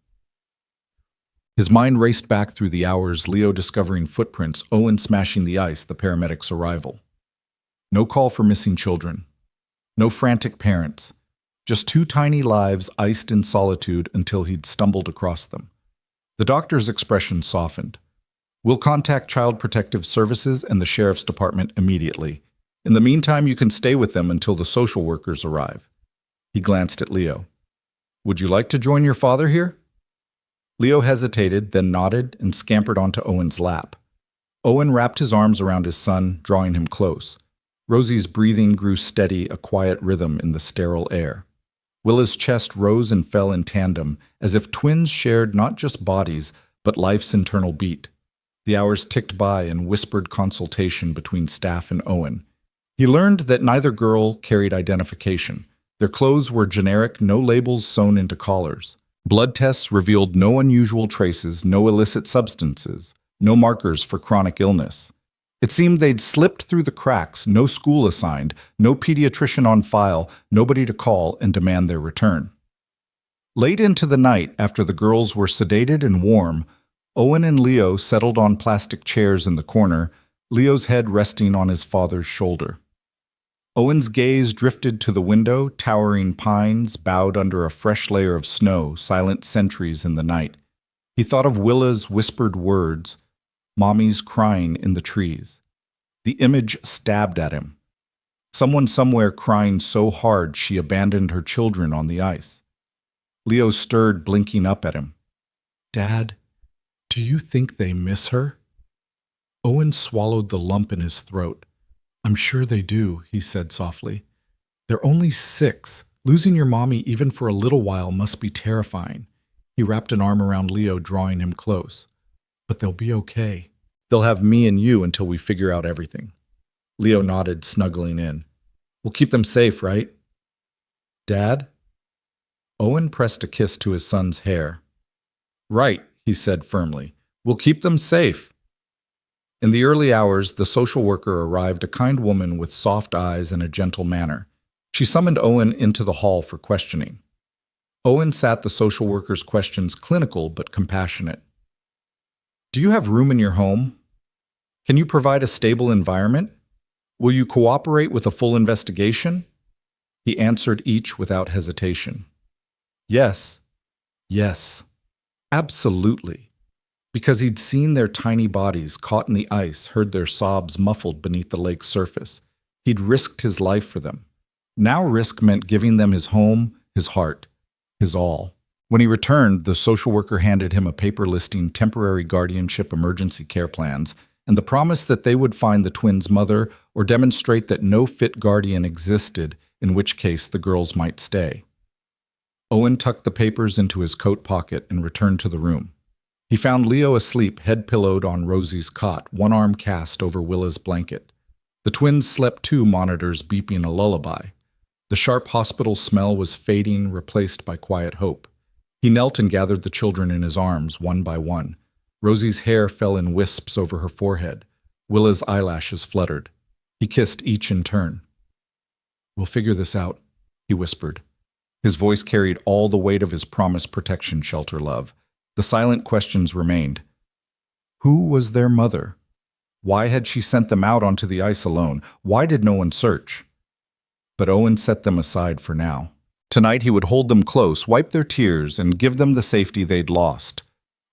His mind raced back through the hours, Leo discovering footprints, Owen smashing the ice, the paramedics' arrival. No call for missing children. No frantic parents. Just two tiny lives iced in solitude until he'd stumbled across them. The doctor's expression softened. "We'll contact Child Protective Services and the Sheriff's Department immediately. In the meantime, you can stay with them until the social workers arrive." He glanced at Leo. "Would you like to join your father here?" Leo hesitated, then nodded and scampered onto Owen's lap. Owen wrapped his arms around his son, drawing him close. Rosie's breathing grew steady, a quiet rhythm in the sterile air. Willa's chest rose and fell in tandem, as if twins shared not just bodies, but life's internal beat. The hours ticked by in whispered consultation between staff and Owen. He learned that neither girl carried identification. Their clothes were generic, no labels sewn into collars. Blood tests revealed no unusual traces, no illicit substances, no markers for chronic illness. It seemed they'd slipped through the cracks, no school assigned, no pediatrician on file, nobody to call and demand their return. Late into the night, after the girls were sedated and warm, Owen and Leo settled on plastic chairs in the corner, Leo's head resting on his father's shoulder. Owen's gaze drifted to the window, towering pines bowed under a fresh layer of snow, silent sentries in the night. He thought of Willa's whispered words, "Mommy's crying in the trees." The image stabbed at him. Someone somewhere crying so hard she abandoned her children on the ice. Leo stirred, blinking up at him. Dad, do you think they miss her? Owen swallowed the lump in his throat. I'm sure they do, he said softly. They're only 6. Losing your mommy even for a little while must be terrifying. He wrapped an arm around Leo, drawing him close. But they'll be okay. They'll have me and you until we figure out everything. Leo nodded, snuggling in. We'll keep them safe, right? Dad? Owen pressed a kiss to his son's hair. Right, he said firmly. We'll keep them safe. In the early hours, the social worker arrived, a kind woman with soft eyes and a gentle manner. She summoned Owen into the hall for questioning. Owen sat the social worker's questions clinical but compassionate. Do you have room in your home? Can you provide a stable environment? Will you cooperate with a full investigation? He answered each without hesitation. Yes, yes, absolutely. Because he'd seen their tiny bodies caught in the ice, heard their sobs muffled beneath the lake's surface. He'd risked his life for them. Now risk meant giving them his home, his heart, his all. When he returned, the social worker handed him a paper listing temporary guardianship emergency care plans and the promise that they would find the twins' mother or demonstrate that no fit guardian existed, in which case the girls might stay. Owen tucked the papers into his coat pocket and returned to the room. He found Leo asleep, head pillowed on Rosie's cot, one arm cast over Willa's blanket. The twins slept too, monitors beeping a lullaby. The sharp hospital smell was fading, replaced by quiet hope. He knelt and gathered the children in his arms, one by one. Rosie's hair fell in wisps over her forehead. Willa's eyelashes fluttered. He kissed each in turn. We'll figure this out, he whispered. His voice carried all the weight of his promised protection, shelter, love. The silent questions remained. Who was their mother? Why had she sent them out onto the ice alone? Why did no one search? But Owen set them aside for now. Tonight he would hold them close, wipe their tears, and give them the safety they'd lost.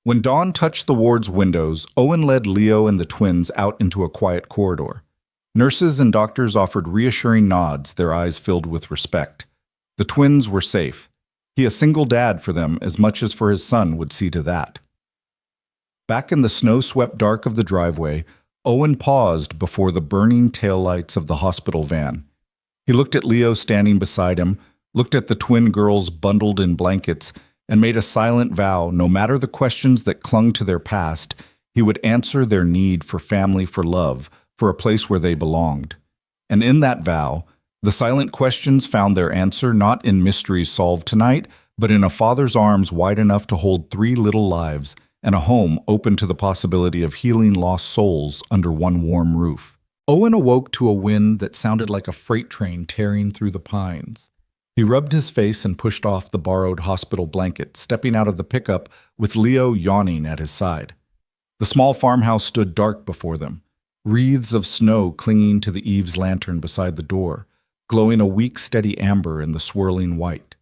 When dawn touched the ward's windows, Owen led Leo and the twins out into a quiet corridor. Nurses and doctors offered reassuring nods, their eyes filled with respect. The twins were safe. He, a single dad for them, as much as for his son, would see to that. Back in the snow-swept dark of the driveway, Owen paused before the burning taillights of the hospital van. He looked at Leo standing beside him, looked at the twin girls bundled in blankets, and made a silent vow, no matter the questions that clung to their past, he would answer their need for family, for love, for a place where they belonged. And in that vow, the silent questions found their answer not in mysteries solved tonight, but in a father's arms wide enough to hold 3 little lives and a home open to the possibility of healing lost souls under one warm roof. Owen awoke to a wind that sounded like a freight train tearing through the pines. He rubbed his face and pushed off the borrowed hospital blanket, stepping out of the pickup with Leo yawning at his side. The small farmhouse stood dark before them, wreaths of snow clinging to the eaves lantern beside the door, glowing a weak, steady amber in the swirling white.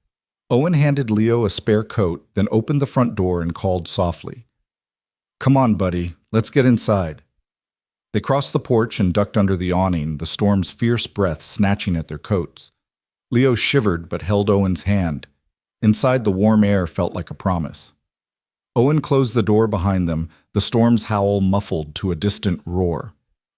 Owen handed Leo a spare coat, then opened the front door and called softly, "Come on, buddy, let's get inside." They crossed the porch and ducked under the awning, the storm's fierce breath snatching at their coats. Leo shivered but held Owen's hand. Inside, the warm air felt like a promise. Owen closed the door behind them, the storm's howl muffled to a distant roar.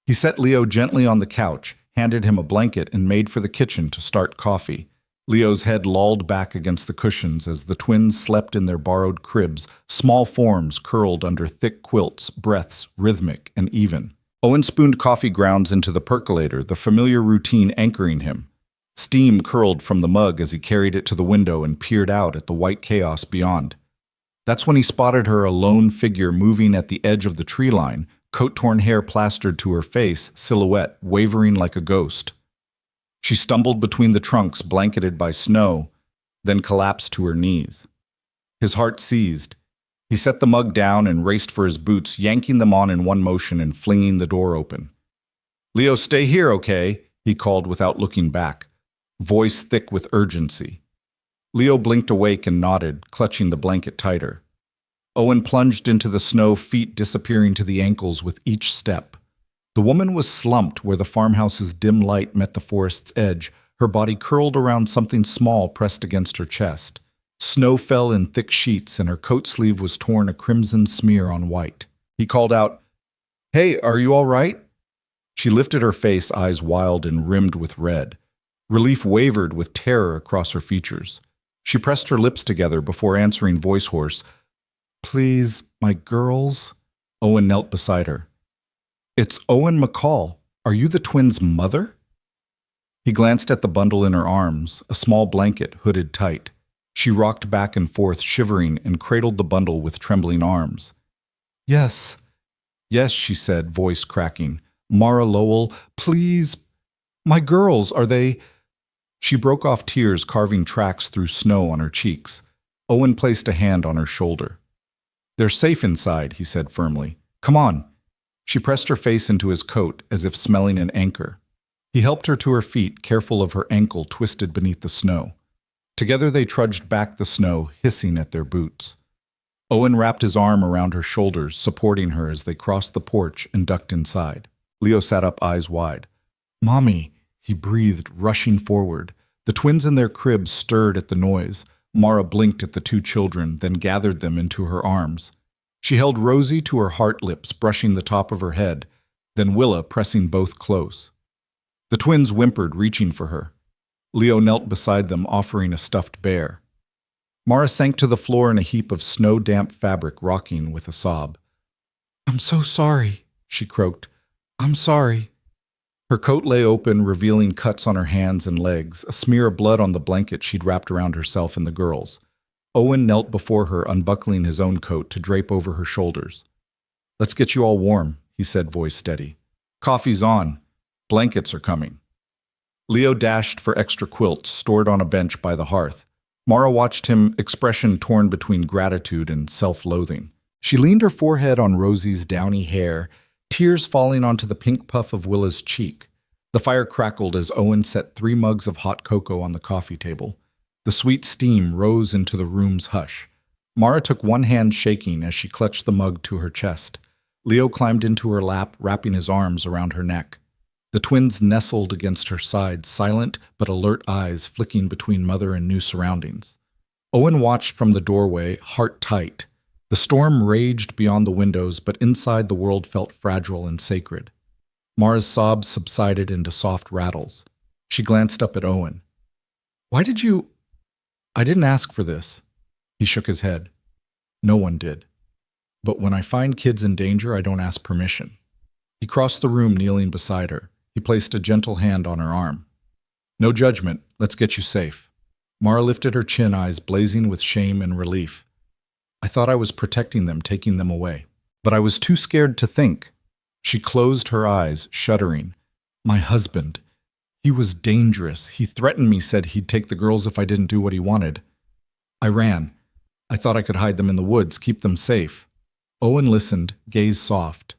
He set Leo gently on the couch, handed him a blanket, and made for the kitchen to start coffee. Leo's head lolled back against the cushions as the twins slept in their borrowed cribs, small forms curled under thick quilts, breaths rhythmic and even. Owen spooned coffee grounds into the percolator, the familiar routine anchoring him. Steam curled from the mug as he carried it to the window and peered out at the white chaos beyond. That's when he spotted her, a lone figure moving at the edge of the tree line, coat-torn hair plastered to her face, silhouette wavering like a ghost. She stumbled between the trunks, blanketed by snow, then collapsed to her knees. His heart seized. He set the mug down and raced for his boots, yanking them on in one motion and flinging the door open. "Leo, stay here, okay?" he called without looking back, voice thick with urgency. Leo blinked awake and nodded, clutching the blanket tighter. Owen plunged into the snow, feet disappearing to the ankles with each step. The woman was slumped where the farmhouse's dim light met the forest's edge, her body curled around something small pressed against her chest. Snow fell in thick sheets, and her coat sleeve was torn a crimson smear on white. He called out, "Hey, are you all right?" She lifted her face, eyes wild and rimmed with red. Relief wavered with terror across her features. She pressed her lips together before answering voice hoarse, "Please, my girls." Owen knelt beside her. "It's Owen McCall. Are you the twins' mother?" He glanced at the bundle in her arms, a small blanket hooded tight. She rocked back and forth, shivering, and cradled the bundle with trembling arms. "Yes, yes," she said, voice cracking. "Mara Lowell, please. My girls, are they—" She broke off, tears carving tracks through snow on her cheeks. Owen placed a hand on her shoulder. "They're safe inside," he said firmly. "Come on." She pressed her face into his coat as if smelling an anchor. He helped her to her feet, careful of her ankle twisted beneath the snow. Together they trudged back the snow, hissing at their boots. Owen wrapped his arm around her shoulders, supporting her as they crossed the porch and ducked inside. Leo sat up, eyes wide. "Mommy," he breathed, rushing forward. The twins in their crib stirred at the noise. Mara blinked at the two children, then gathered them into her arms. She held Rosie to her heart lips, brushing the top of her head, then Willa pressing both close. The twins whimpered, reaching for her. Leo knelt beside them, offering a stuffed bear. Mara sank to the floor in a heap of snow-damp fabric, rocking with a sob. "I'm so sorry," she croaked. "I'm sorry." Her coat lay open, revealing cuts on her hands and legs, a smear of blood on the blanket she'd wrapped around herself and the girls. Owen knelt before her, unbuckling his own coat to drape over her shoulders. "Let's get you all warm," he said, voice steady. "Coffee's on. Blankets are coming." Leo dashed for extra quilts, stored on a bench by the hearth. Mara watched him, expression torn between gratitude and self-loathing. She leaned her forehead on Rosie's downy hair, tears falling onto the pink puff of Willa's cheek. The fire crackled as Owen set 3 mugs of hot cocoa on the coffee table. The sweet steam rose into the room's hush. Mara took one hand shaking as she clutched the mug to her chest. Leo climbed into her lap, wrapping his arms around her neck. The twins nestled against her side, silent but alert eyes flicking between mother and new surroundings. Owen watched from the doorway, heart tight. The storm raged beyond the windows, but inside the world felt fragile and sacred. Mara's sobs subsided into soft rattles. She glanced up at Owen. "Why did you—" "I didn't ask for this." He shook his head. "No one did. But when I find kids in danger, I don't ask permission." He crossed the room, kneeling beside her. He placed a gentle hand on her arm. "No judgment. Let's get you safe." Mara lifted her chin, eyes blazing with shame and relief. "I thought I was protecting them, taking them away. But I was too scared to think." She closed her eyes, shuddering. "My husband. He was dangerous. He threatened me, said he'd take the girls if I didn't do what he wanted. I ran. I thought I could hide them in the woods, keep them safe." Owen listened, gaze soft.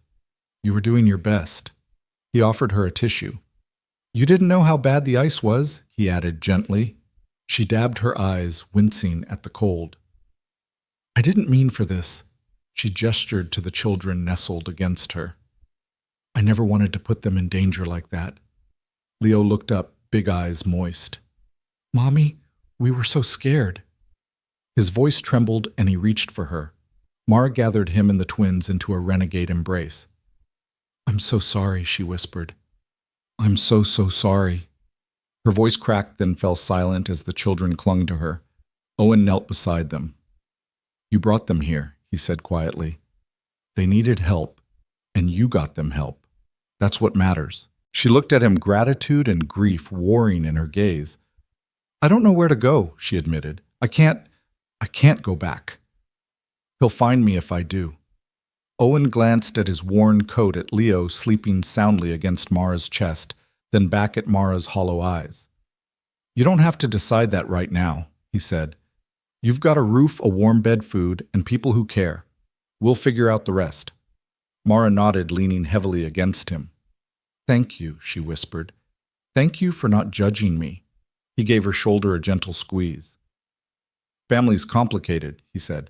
"You were doing your best." He offered her a tissue. "You didn't know how bad the ice was," he added gently. She dabbed her eyes, wincing at the cold. "I didn't mean for this." She gestured to the children nestled against her. "I never wanted to put them in danger like that." Leo looked up, big eyes moist. "Mommy, we were so scared." His voice trembled and he reached for her. Mara gathered him and the twins into a renegade embrace. "I'm so sorry," she whispered. "I'm so sorry." Her voice cracked, then fell silent as the children clung to her. Owen knelt beside them. "You brought them here," he said quietly. "They needed help, and you got them help. That's what matters." She looked at him, gratitude and grief warring in her gaze. "I don't know where to go," she admitted. I can't go back. He'll find me if I do." Owen glanced at his worn coat, at Leo sleeping soundly against Mara's chest, then back at Mara's hollow eyes. "You don't have to decide that right now," he said. "You've got a roof, a warm bed, food, and people who care. We'll figure out the rest." Mara nodded, leaning heavily against him. "Thank you," she whispered. "Thank you for not judging me." He gave her shoulder a gentle squeeze. "Family's complicated," he said.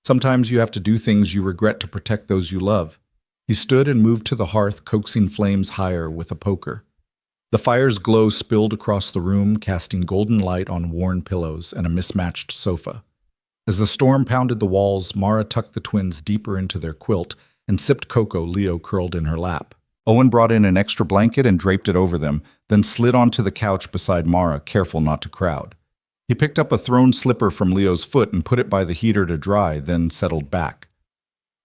"Sometimes you have to do things you regret to protect those you love." He stood and moved to the hearth, coaxing flames higher with a poker. The fire's glow spilled across the room, casting golden light on worn pillows and a mismatched sofa. As the storm pounded the walls, Mara tucked the twins deeper into their quilt and sipped cocoa Leo curled in her lap. Owen brought in an extra blanket and draped it over them, then slid onto the couch beside Mara, careful not to crowd. He picked up a thrown slipper from Leo's foot and put it by the heater to dry, then settled back.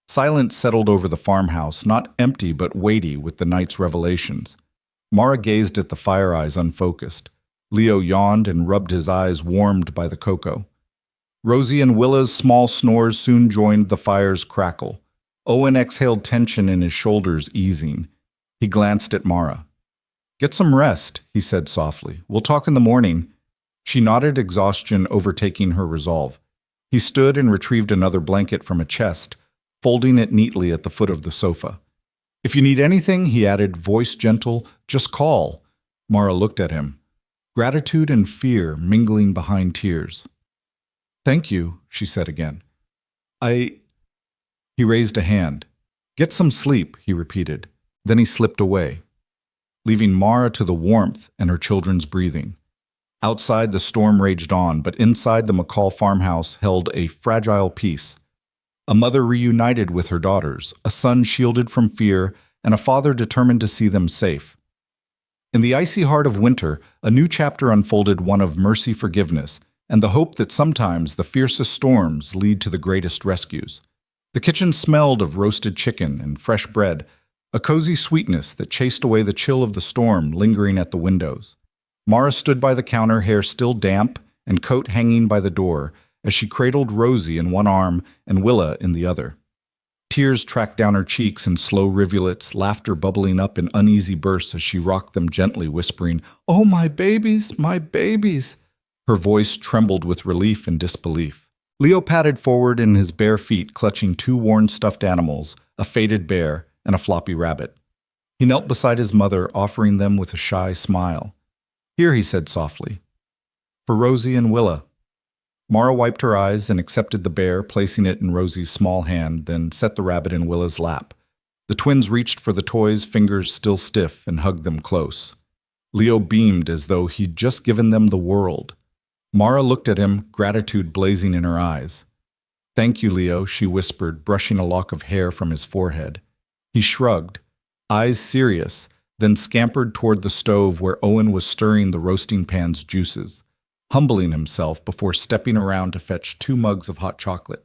Silence settled over the farmhouse, not empty but weighty with the night's revelations. Mara gazed at the fire eyes unfocused. Leo yawned and rubbed his eyes, warmed by the cocoa. Rosie and Willa's small snores soon joined the fire's crackle. Owen exhaled tension in his shoulders, easing. He glanced at Mara. "Get some rest," he said softly. "We'll talk in the morning." She nodded, exhaustion overtaking her resolve. He stood and retrieved another blanket from a chest, folding it neatly at the foot of the sofa. "If you need anything," he added, voice gentle, "just call." Mara looked at him, gratitude and fear mingling behind tears. "Thank you," she said again. He raised a hand. "Get some sleep," he repeated. Then he slipped away, leaving Mara to the warmth and her children's breathing. Outside, the storm raged on, but inside the McCall farmhouse held a fragile peace. A mother reunited with her daughters, a son shielded from fear, and a father determined to see them safe. In the icy heart of winter, a new chapter unfolded, one of mercy, forgiveness, and the hope that sometimes the fiercest storms lead to the greatest rescues. The kitchen smelled of roasted chicken and fresh bread, a cozy sweetness that chased away the chill of the storm lingering at the windows. Mara stood by the counter, hair still damp and coat hanging by the door, as she cradled Rosie in one arm and Willa in the other. Tears tracked down her cheeks in slow rivulets, laughter bubbling up in uneasy bursts as she rocked them gently, whispering, "Oh, my babies, my babies." Her voice trembled with relief and disbelief. Leo padded forward in his bare feet, clutching two worn stuffed animals, a faded bear and a floppy rabbit. He knelt beside his mother, offering them with a shy smile. "Here," he said softly, "for Rosie and Willa." Mara wiped her eyes and accepted the bear, placing it in Rosie's small hand, then set the rabbit in Willa's lap. The twins reached for the toys, fingers still stiff, and hugged them close. Leo beamed as though he'd just given them the world. Mara looked at him, gratitude blazing in her eyes. "Thank you, Leo," she whispered, brushing a lock of hair from his forehead. He shrugged, eyes serious, then scampered toward the stove where Owen was stirring the roasting pan's juices, humbling himself before stepping around to fetch 2 mugs of hot chocolate.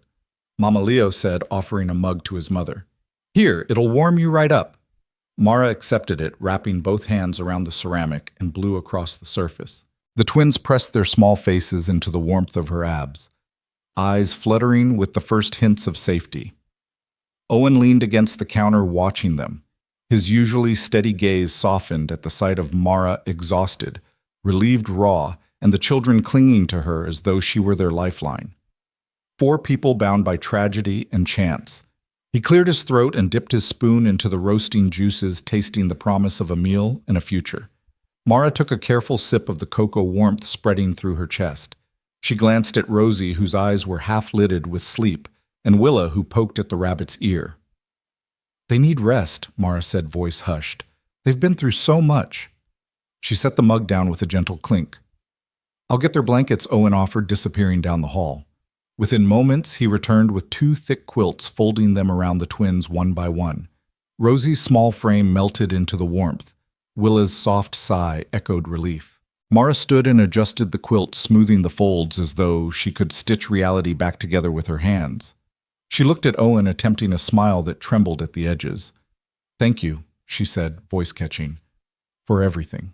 Mama Leo said, offering a mug to his mother. "Here, it'll warm you right up." Mara accepted it, wrapping both hands around the ceramic, and blew across the surface. The twins pressed their small faces into the warmth of her abs, eyes fluttering with the first hints of safety. Owen leaned against the counter, watching them. His usually steady gaze softened at the sight of Mara, exhausted, relieved raw, and the children clinging to her as though she were their lifeline. 4 people bound by tragedy and chance. He cleared his throat and dipped his spoon into the roasting juices, tasting the promise of a meal and a future. Mara took a careful sip of the cocoa, warmth spreading through her chest. She glanced at Rosie, whose eyes were half-lidded with sleep, and Willa, who poked at the rabbit's ear. "They need rest," Mara said, voice hushed. "They've been through so much." She set the mug down with a gentle clink. "I'll get their blankets," Owen offered, disappearing down the hall. Within moments, he returned with 2 thick quilts, folding them around the twins one by one. Rosie's small frame melted into the warmth. Willa's soft sigh echoed relief. Mara stood and adjusted the quilt, smoothing the folds as though she could stitch reality back together with her hands. She looked at Owen, attempting a smile that trembled at the edges. "Thank you," she said, voice catching, "for everything."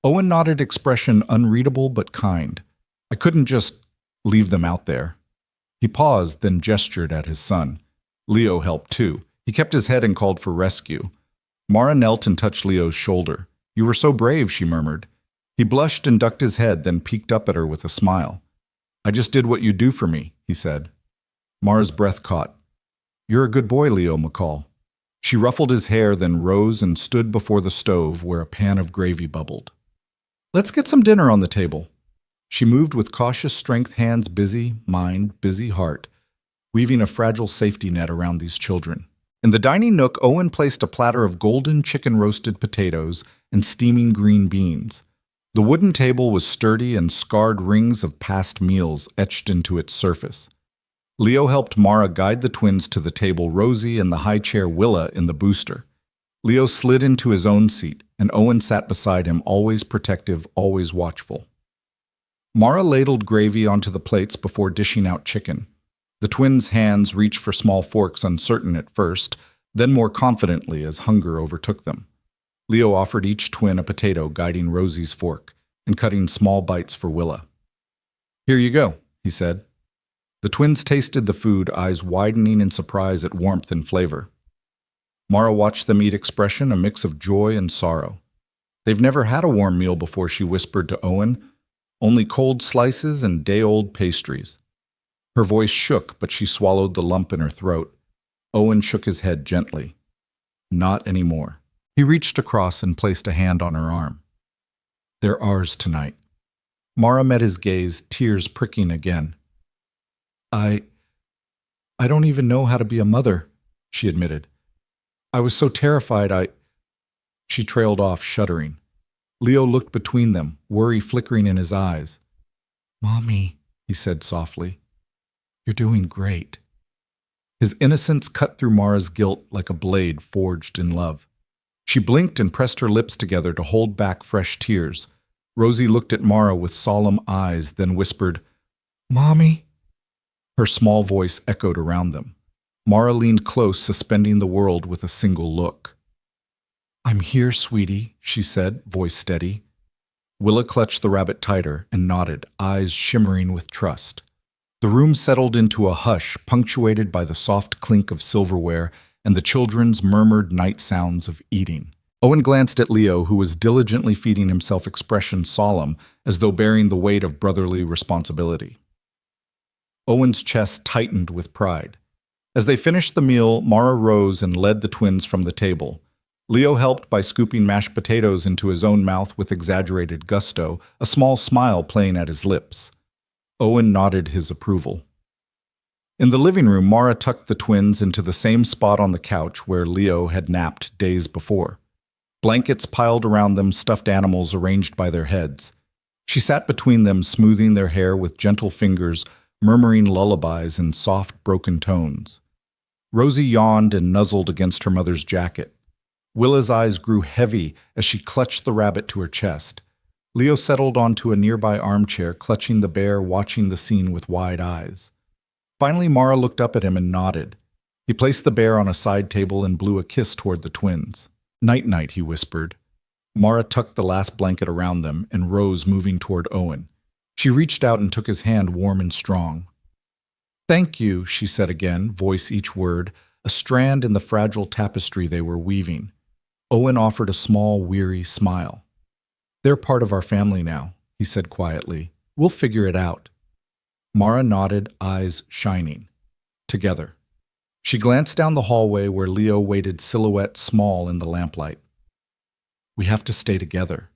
Owen nodded, expression unreadable but kind. "I couldn't just leave them out there." He paused, then gestured at his son. Leo helped too. He kept his head and called for rescue. Mara knelt and touched Leo's shoulder. "You were so brave," she murmured. He blushed and ducked his head, then peeked up at her with a smile. "I just did what you do for me," he said. Mara's breath caught. "You're a good boy, Leo McCall." She ruffled his hair, then rose and stood before the stove where a pan of gravy bubbled. "Let's get some dinner on the table." She moved with cautious strength, hands busy, mind busy, heart, weaving a fragile safety net around these children. In the dining nook, Owen placed a platter of golden chicken roasted potatoes and steaming green beans. The wooden table was sturdy and scarred rings of past meals etched into its surface. Leo helped Mara guide the twins to the table, Rosie and the high chair Willa in the booster. Leo slid into his own seat, and Owen sat beside him, always protective, always watchful. Mara ladled gravy onto the plates before dishing out chicken. The twins' hands reached for small forks, uncertain at first, then more confidently as hunger overtook them. Leo offered each twin a potato, guiding Rosie's fork, and cutting small bites for Willa. "Here you go," he said. The twins tasted the food, eyes widening in surprise at warmth and flavor. Mara watched them eat, expression a mix of joy and sorrow. "They've never had a warm meal before," she whispered to Owen. "Only cold slices and day-old pastries." Her voice shook, but she swallowed the lump in her throat. Owen shook his head gently. "Not anymore." He reached across and placed a hand on her arm. "They're ours tonight." Mara met his gaze, tears pricking again. I don't even know how to be a mother," she admitted. "I was so terrified She trailed off, shuddering. Leo looked between them, worry flickering in his eyes. "Mommy," he said softly, "you're doing great." His innocence cut through Mara's guilt like a blade forged in love. She blinked and pressed her lips together to hold back fresh tears. Rosie looked at Mara with solemn eyes, then whispered, "Mommy." Her small voice echoed around them. Mara leaned close, suspending the world with a single look. "I'm here, sweetie," she said, voice steady. Willa clutched the rabbit tighter and nodded, eyes shimmering with trust. The room settled into a hush, punctuated by the soft clink of silverware and the children's murmured night sounds of eating. Owen glanced at Leo, who was diligently feeding himself, expression solemn, as though bearing the weight of brotherly responsibility. Owen's chest tightened with pride. As they finished the meal, Mara rose and led the twins from the table. Leo helped by scooping mashed potatoes into his own mouth with exaggerated gusto, a small smile playing at his lips. Owen nodded his approval. In the living room, Mara tucked the twins into the same spot on the couch where Leo had napped days before. Blankets piled around them, stuffed animals arranged by their heads. She sat between them, smoothing their hair with gentle fingers, murmuring lullabies in soft, broken tones. Rosie yawned and nuzzled against her mother's jacket. Willa's eyes grew heavy as she clutched the rabbit to her chest. Leo settled onto a nearby armchair, clutching the bear, watching the scene with wide eyes. Finally, Mara looked up at him and nodded. He placed the bear on a side table and blew a kiss toward the twins. "Night-night," he whispered. Mara tucked the last blanket around them and rose, moving toward Owen. She reached out and took his hand, warm and strong. "Thank you," she said again, voice each word, a strand in the fragile tapestry they were weaving. Owen offered a small, weary smile. "They're part of our family now," he said quietly. "We'll figure it out." Mara nodded, eyes shining. Together. She glanced down the hallway where Leo waited, silhouette small in the lamplight. "We have to stay together."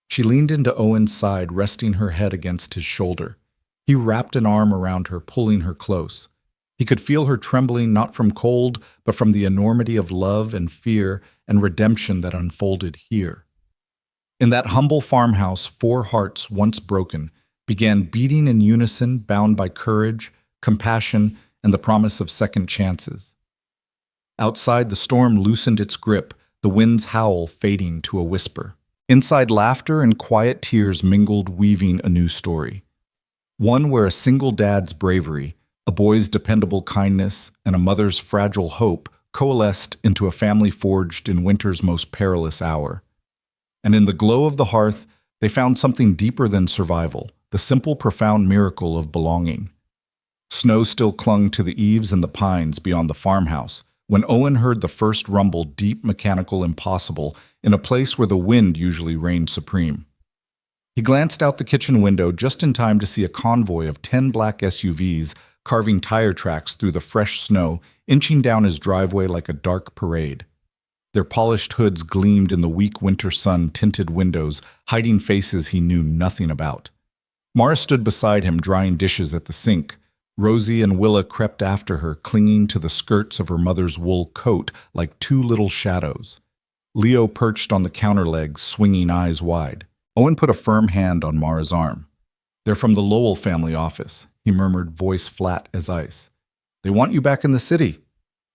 She leaned into Owen's side, resting her head against his shoulder. He wrapped an arm around her, pulling her close. He could feel her trembling, not from cold, but from the enormity of love and fear and redemption that unfolded here. In that humble farmhouse, 4 hearts, once broken, began beating in unison, bound by courage, compassion, and the promise of second chances. Outside, the storm loosened its grip, the wind's howl fading to a whisper. Inside, laughter and quiet tears mingled, weaving a new story. One where a single dad's bravery, a boy's dependable kindness, and a mother's fragile hope coalesced into a family forged in winter's most perilous hour. And in the glow of the hearth, they found something deeper than survival, the simple, profound miracle of belonging. Snow still clung to the eaves and the pines beyond the farmhouse when Owen heard the first rumble, deep, mechanical, impossible, in a place where the wind usually reigned supreme. He glanced out the kitchen window just in time to see a convoy of 10 black SUVs carving tire tracks through the fresh snow, inching down his driveway like a dark parade. Their polished hoods gleamed in the weak winter sun-tinted windows, hiding faces he knew nothing about. Mara stood beside him, drying dishes at the sink. Rosie and Willa crept after her, clinging to the skirts of her mother's wool coat like two little shadows. Leo perched on the counter legs, swinging eyes wide. Owen put a firm hand on Mara's arm. "They're from the Lowell family office," he murmured, voice flat as ice. "They want you back in the city."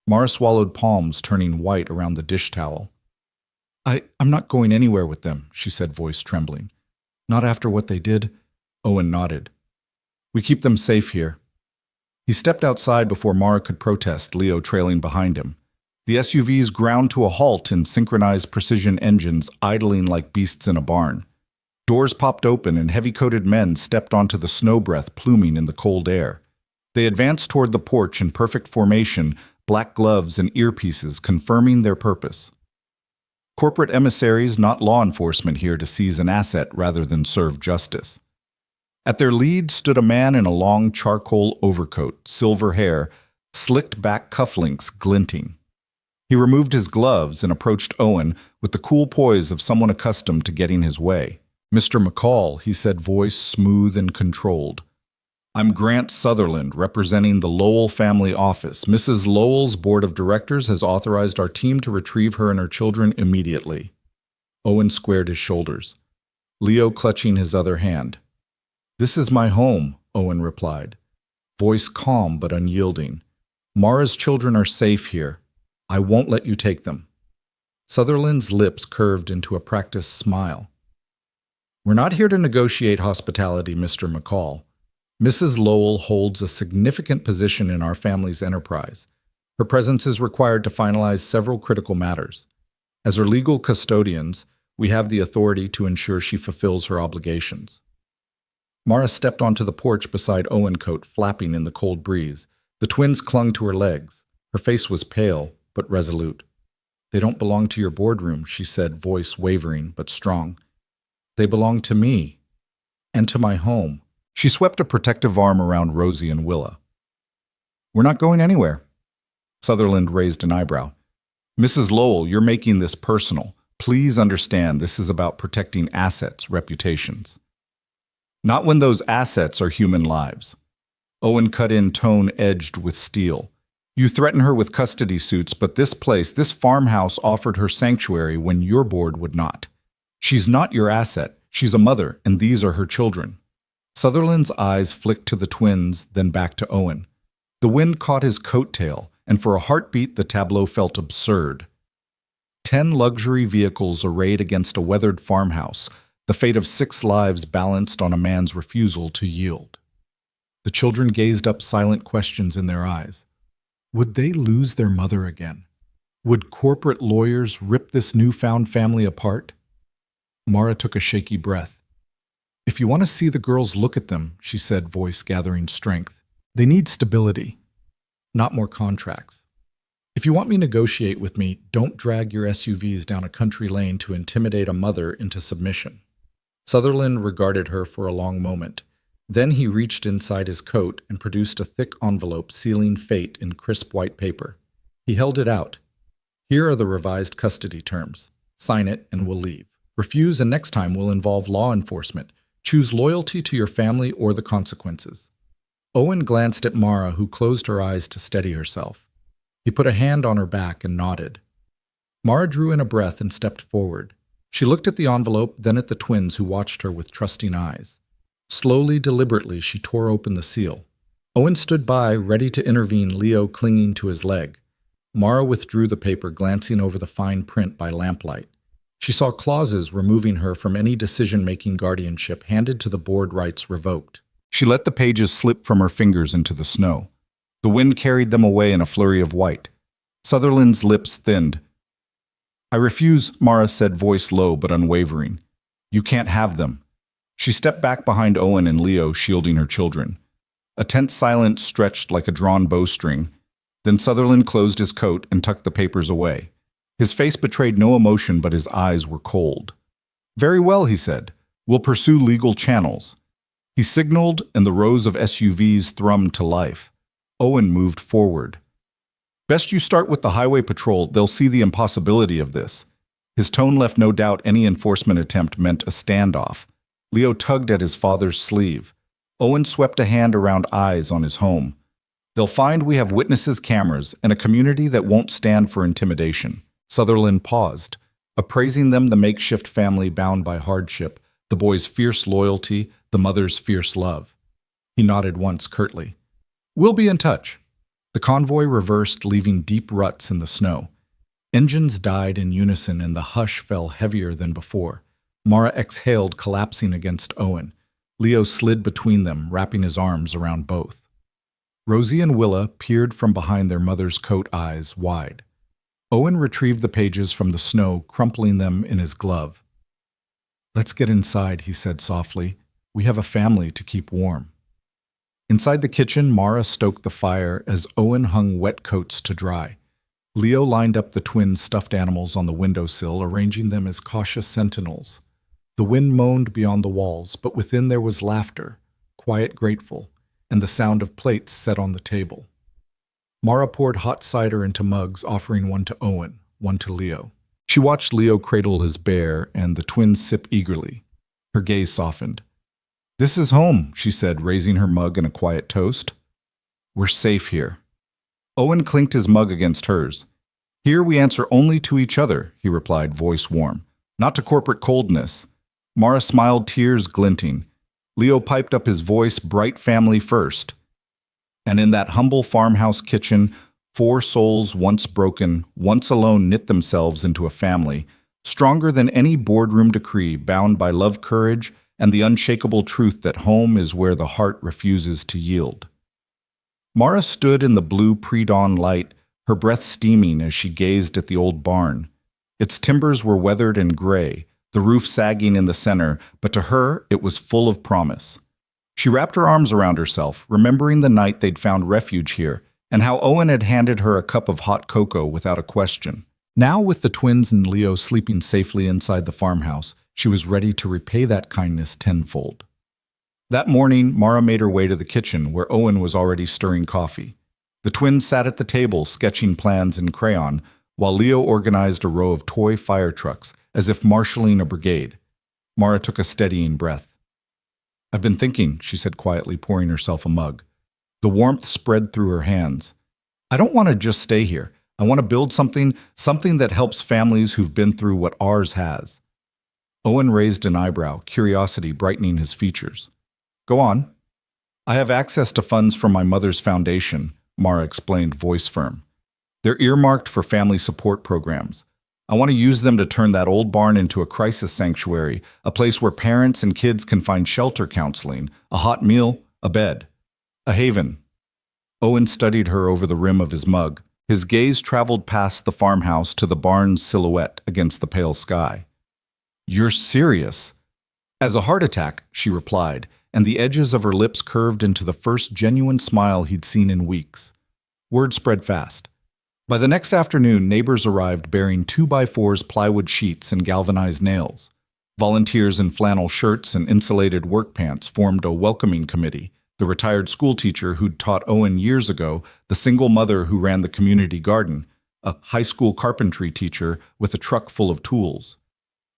Mara swallowed, palms turning white around the dish towel. I'm not going anywhere with them," she said, voice trembling. "Not after what they did." Owen nodded. "We keep them safe here." He stepped outside before Mara could protest, Leo trailing behind him. The SUVs ground to a halt in synchronized precision engines idling like beasts in a barn. Doors popped open and heavy-coated men stepped onto the snow breath pluming in the cold air. They advanced toward the porch in perfect formation, black gloves and earpieces confirming their purpose. Corporate emissaries, not law enforcement, here to seize an asset rather than serve justice. At their lead stood a man in a long charcoal overcoat, silver hair, slicked back cufflinks glinting. He removed his gloves and approached Owen with the cool poise of someone accustomed to getting his way. "Mr. McCall," he said, voice smooth and controlled. "I'm Grant Sutherland, representing the Lowell family office. Mrs. Lowell's board of directors has authorized our team to retrieve her and her children immediately." Owen squared his shoulders, Leo clutching his other hand. "This is my home," Owen replied, voice calm but unyielding. "Mara's children are safe here. I won't let you take them." Sutherland's lips curved into a practiced smile. "We're not here to negotiate hospitality, Mr. McCall. Mrs. Lowell holds a significant position in our family's enterprise. Her presence is required to finalize several critical matters. As her legal custodians, we have the authority to ensure she fulfills her obligations." Mara stepped onto the porch beside Owen, coat flapping in the cold breeze. The twins clung to her legs. Her face was pale, but resolute. "They don't belong to your boardroom," she said, voice wavering but strong. "They belong to me, and to my home." She swept a protective arm around Rosie and Willa. "We're not going anywhere." Sutherland raised an eyebrow. "Mrs. Lowell, you're making this personal. Please understand this is about protecting assets, reputations. Not when those assets are human lives." Owen cut in, tone edged with steel. "You threaten her with custody suits, but this place, this farmhouse, offered her sanctuary when your board would not. She's not your asset. She's a mother, and these are her children." Sutherland's eyes flicked to the twins, then back to Owen. The wind caught his coat tail, and for a heartbeat the tableau felt absurd. 10 luxury vehicles arrayed against a weathered farmhouse, the fate of 6 lives balanced on a man's refusal to yield. The children gazed up, silent questions in their eyes. Would they lose their mother again? Would corporate lawyers rip this newfound family apart? Mara took a shaky breath. "If you want to see the girls, look at them," she said, voice gathering strength. "They need stability, not more contracts. If you want me to negotiate with me, don't drag your SUVs down a country lane to intimidate a mother into submission." Sutherland regarded her for a long moment. Then he reached inside his coat and produced a thick envelope sealing fate in crisp white paper. He held it out. "Here are the revised custody terms. Sign it and we'll leave. Refuse and next time will involve law enforcement. Choose loyalty to your family or the consequences." Owen glanced at Mara, who closed her eyes to steady herself. He put a hand on her back and nodded. Mara drew in a breath and stepped forward. She looked at the envelope, then at the twins, who watched her with trusting eyes. Slowly, deliberately, she tore open the seal. Owen stood by, ready to intervene, Leo clinging to his leg. Mara withdrew the paper, glancing over the fine print by lamplight. She saw clauses removing her from any decision-making guardianship, handed to the board rights revoked. She let the pages slip from her fingers into the snow. The wind carried them away in a flurry of white. Sutherland's lips thinned. "I refuse," Mara said, voice low but unwavering. "You can't have them." She stepped back behind Owen and Leo, shielding her children. A tense silence stretched like a drawn bowstring. Then Sutherland closed his coat and tucked the papers away. His face betrayed no emotion, but his eyes were cold. "Very well," he said. "We'll pursue legal channels." He signaled, and the rows of SUVs thrummed to life. Owen moved forward. "Best you start with the highway patrol. They'll see the impossibility of this." His tone left no doubt any enforcement attempt meant a standoff. Leo tugged at his father's sleeve. Owen swept a hand around eyes on his home. They'll find we have witnesses' cameras and a community that won't stand for intimidation. Sutherland paused, appraising them the makeshift family bound by hardship, the boy's fierce loyalty, the mother's fierce love. He nodded once curtly. We'll be in touch. The convoy reversed, leaving deep ruts in the snow. Engines died in unison and the hush fell heavier than before. Mara exhaled, collapsing against Owen. Leo slid between them, wrapping his arms around both. Rosie and Willa peered from behind their mother's coat, eyes wide. Owen retrieved the pages from the snow, crumpling them in his glove. Let's get inside, he said softly. We have a family to keep warm. Inside the kitchen, Mara stoked the fire as Owen hung wet coats to dry. Leo lined up the twin stuffed animals on the windowsill, arranging them as cautious sentinels. The wind moaned beyond the walls, but within there was laughter, quiet, grateful, and the sound of plates set on the table. Mara poured hot cider into mugs, offering one to Owen, one to Leo. She watched Leo cradle his bear and the twins sip eagerly. Her gaze softened. This is home, she said, raising her mug in a quiet toast. We're safe here. Owen clinked his mug against hers. Here we answer only to each other, he replied, voice warm. Not to corporate coldness. Mara smiled, tears glinting. Leo piped up his voice, bright family first. And in that humble farmhouse kitchen, 4 souls once broken, once alone knit themselves into a family, stronger than any boardroom decree, bound by love, courage, and the unshakable truth that home is where the heart refuses to yield. Mara stood in the blue pre-dawn light, her breath steaming as she gazed at the old barn. Its timbers were weathered and gray, the roof sagging in the center, but to her it was full of promise. She wrapped her arms around herself, remembering the night they'd found refuge here, and how Owen had handed her a cup of hot cocoa without a question. Now, with the twins and Leo sleeping safely inside the farmhouse, she was ready to repay that kindness tenfold. That morning, Mara made her way to the kitchen, where Owen was already stirring coffee. The twins sat at the table, sketching plans in crayon, while Leo organized a row of toy fire trucks, as if marshalling a brigade. Mara took a steadying breath. I've been thinking, she said quietly, pouring herself a mug. The warmth spread through her hands. I don't want to just stay here. I want to build something that helps families who've been through what ours has. Owen raised an eyebrow, curiosity brightening his features. Go on. I have access to funds from my mother's foundation, Mara explained, voice firm. They're earmarked for family support programs. I want to use them to turn that old barn into a crisis sanctuary, a place where parents and kids can find shelter, counseling, a hot meal, a bed, a haven. Owen studied her over the rim of his mug. His gaze traveled past the farmhouse to the barn's silhouette against the pale sky. You're serious? As a heart attack, she replied, and the edges of her lips curved into the first genuine smile he'd seen in weeks. Word spread fast. By the next afternoon, neighbors arrived bearing 2x4s, plywood sheets, and galvanized nails. Volunteers in flannel shirts and insulated work pants formed a welcoming committee. The retired schoolteacher who'd taught Owen years ago, the single mother who ran the community garden, a high school carpentry teacher with a truck full of tools.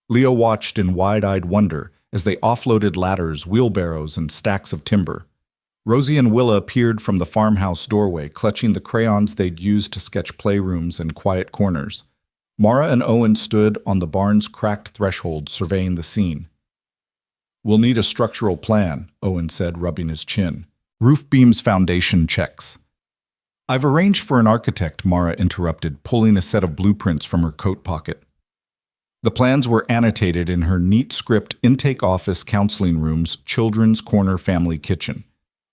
Leo watched in wide-eyed wonder as they offloaded ladders, wheelbarrows, and stacks of timber. Rosie and Willa appeared from the farmhouse doorway, clutching the crayons they'd used to sketch playrooms and quiet corners. Mara and Owen stood on the barn's cracked threshold, surveying the scene. We'll need a structural plan, Owen said, rubbing his chin. Roof beams, foundation checks. I've arranged for an architect, Mara interrupted, pulling a set of blueprints from her coat pocket. The plans were annotated in her neat script intake office, counseling rooms, children's corner, family kitchen.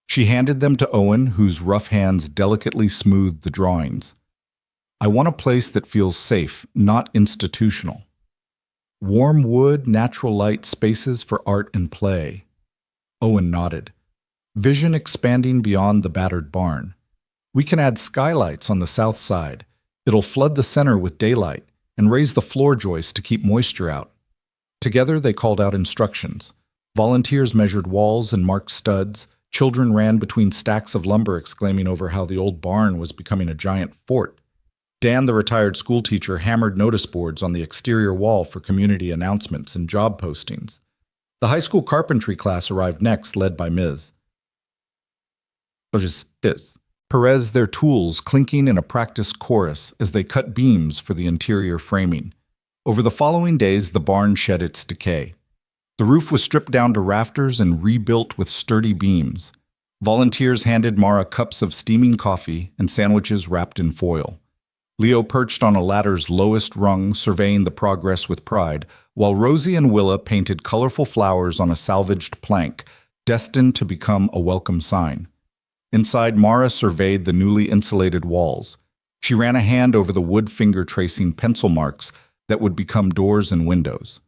She handed them to Owen, whose rough hands delicately smoothed the drawings. I want a place that feels safe, not institutional. Warm wood, natural light, spaces for art and play. Owen nodded. Vision expanding beyond the battered barn. We can add skylights on the south side. It'll flood the center with daylight and raise the floor joists to keep moisture out. Together they called out instructions. Volunteers measured walls and marked studs. Children ran between stacks of lumber, exclaiming over how the old barn was becoming a giant fort. Dan, the retired schoolteacher, hammered notice boards on the exterior wall for community announcements and job postings. The high school carpentry class arrived next, led by Ms. logistes. Perez their tools clinking in a practiced chorus as they cut beams for the interior framing. Over the following days, the barn shed its decay. The roof was stripped down to rafters and rebuilt with sturdy beams. Volunteers handed Mara cups of steaming coffee and sandwiches wrapped in foil. Leo perched on a ladder's lowest rung, surveying the progress with pride, while Rosie and Willa painted colorful flowers on a salvaged plank, destined to become a welcome sign. Inside, Mara surveyed the newly insulated walls. She ran a hand over the wood finger tracing pencil marks that would become doors and windows.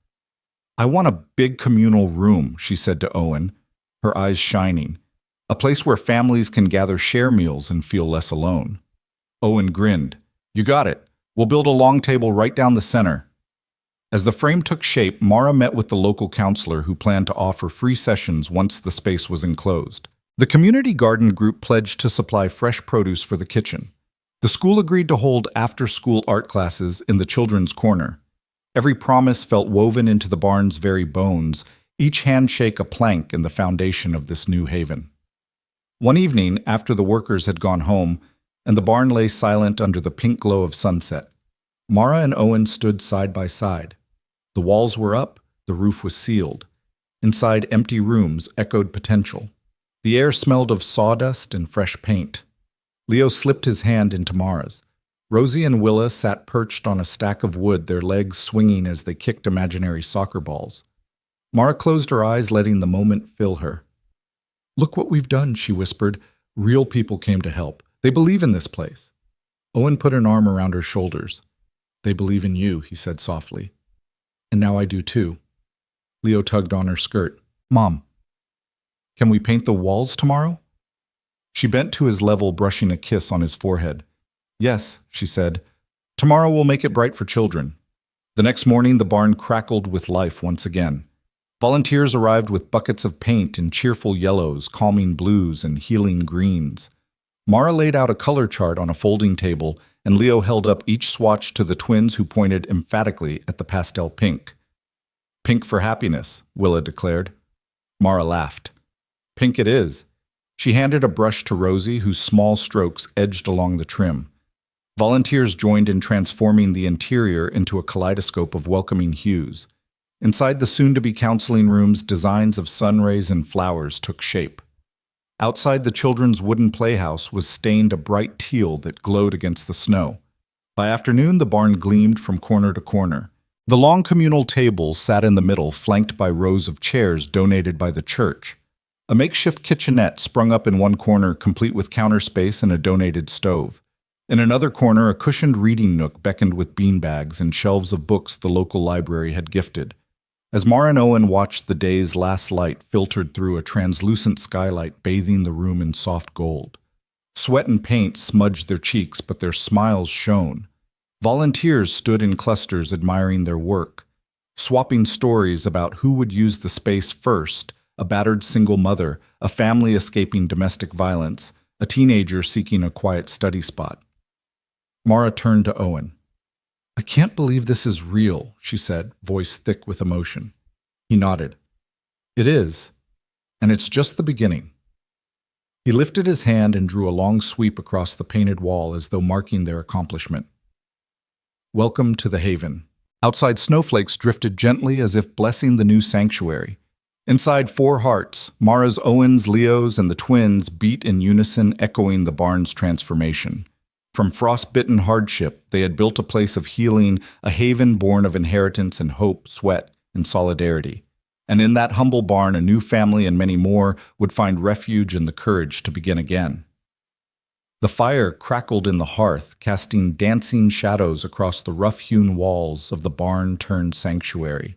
"I want a big communal room," she said to Owen, her eyes shining. "A place where families can gather, share meals, and feel less alone." Owen grinned. "You got it. We'll build a long table right down the center." As the frame took shape, Mara met with the local counselor who planned to offer free sessions once the space was enclosed. The community garden group pledged to supply fresh produce for the kitchen. The school agreed to hold after-school art classes in the children's corner. Every promise felt woven into the barn's very bones, each handshake a plank in the foundation of this new haven. One evening, after the workers had gone home, and the barn lay silent under the pink glow of sunset, Mara and Owen stood side by side. The walls were up, the roof was sealed. Inside, empty rooms echoed potential. The air smelled of sawdust and fresh paint. Leo slipped his hand into Mara's. Rosie and Willa sat perched on a stack of wood, their legs swinging as they kicked imaginary soccer balls. Mara closed her eyes, letting the moment fill her. "Look what we've done," she whispered. "Real people came to help. They believe in this place." Owen put an arm around her shoulders. "They believe in you," he said softly. "And now I do too." Leo tugged on her skirt. "Mom, can we paint the walls tomorrow?" She bent to his level, brushing a kiss on his forehead. "Yes," she said. "Tomorrow we'll make it bright for children." The next morning, the barn crackled with life once again. Volunteers arrived with buckets of paint in cheerful yellows, calming blues, and healing greens. Mara laid out a color chart on a folding table, and Leo held up each swatch to the twins, who pointed emphatically at the pastel pink. "Pink for happiness," Willa declared. Mara laughed. "Pink it is." She handed a brush to Rosie, whose small strokes edged along the trim. Volunteers joined in transforming the interior into a kaleidoscope of welcoming hues. Inside the soon-to-be counseling rooms, designs of sun rays and flowers took shape. Outside, the children's wooden playhouse was stained a bright teal that glowed against the snow. By afternoon, the barn gleamed from corner to corner. The long communal table sat in the middle, flanked by rows of chairs donated by the church. A makeshift kitchenette sprung up in one corner, complete with counter space and a donated stove. In another corner, a cushioned reading nook beckoned with beanbags and shelves of books the local library had gifted. As Mara and Owen watched the day's last light filtered through a translucent skylight bathing the room in soft gold. Sweat and paint smudged their cheeks, but their smiles shone. Volunteers stood in clusters admiring their work, swapping stories about who would use the space first: a battered single mother, a family escaping domestic violence, a teenager seeking a quiet study spot. Mara turned to Owen. "I can't believe this is real," she said, voice thick with emotion. He nodded. "It is, and it's just the beginning." He lifted his hand and drew a long sweep across the painted wall as though marking their accomplishment. "Welcome to the Haven." Outside, snowflakes drifted gently as if blessing the new sanctuary. Inside, 4 hearts, Mara's, Owen's, Leo's, and the twins, beat in unison, echoing the barn's transformation. From frostbitten hardship, they had built a place of healing, a haven born of inheritance and hope, sweat, and solidarity. And in that humble barn, a new family and many more would find refuge and the courage to begin again. The fire crackled in the hearth, casting dancing shadows across the rough-hewn walls of the barn-turned sanctuary.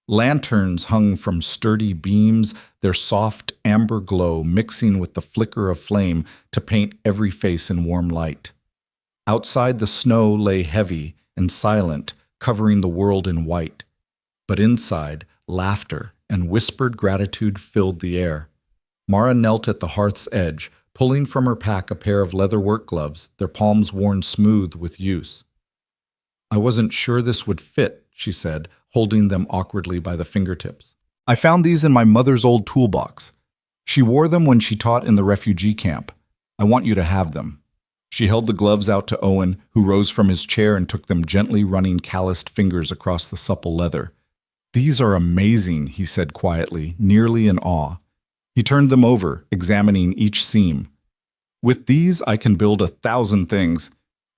Lanterns hung from sturdy beams, their soft amber glow mixing with the flicker of flame to paint every face in warm light. Outside, the snow lay heavy and silent, covering the world in white. But inside, laughter and whispered gratitude filled the air. Mara knelt at the hearth's edge, pulling from her pack a pair of leather work gloves, their palms worn smooth with use. "I wasn't sure this would fit," she said, holding them awkwardly by the fingertips. "I found these in my mother's old toolbox. She wore them when she taught in the refugee camp. I want you to have them." She held the gloves out to Owen, who rose from his chair and took them gently, running calloused fingers across the supple leather. "These are amazing," he said quietly, nearly in awe. He turned them over, examining each seam. "With these, I can build 1,000 things."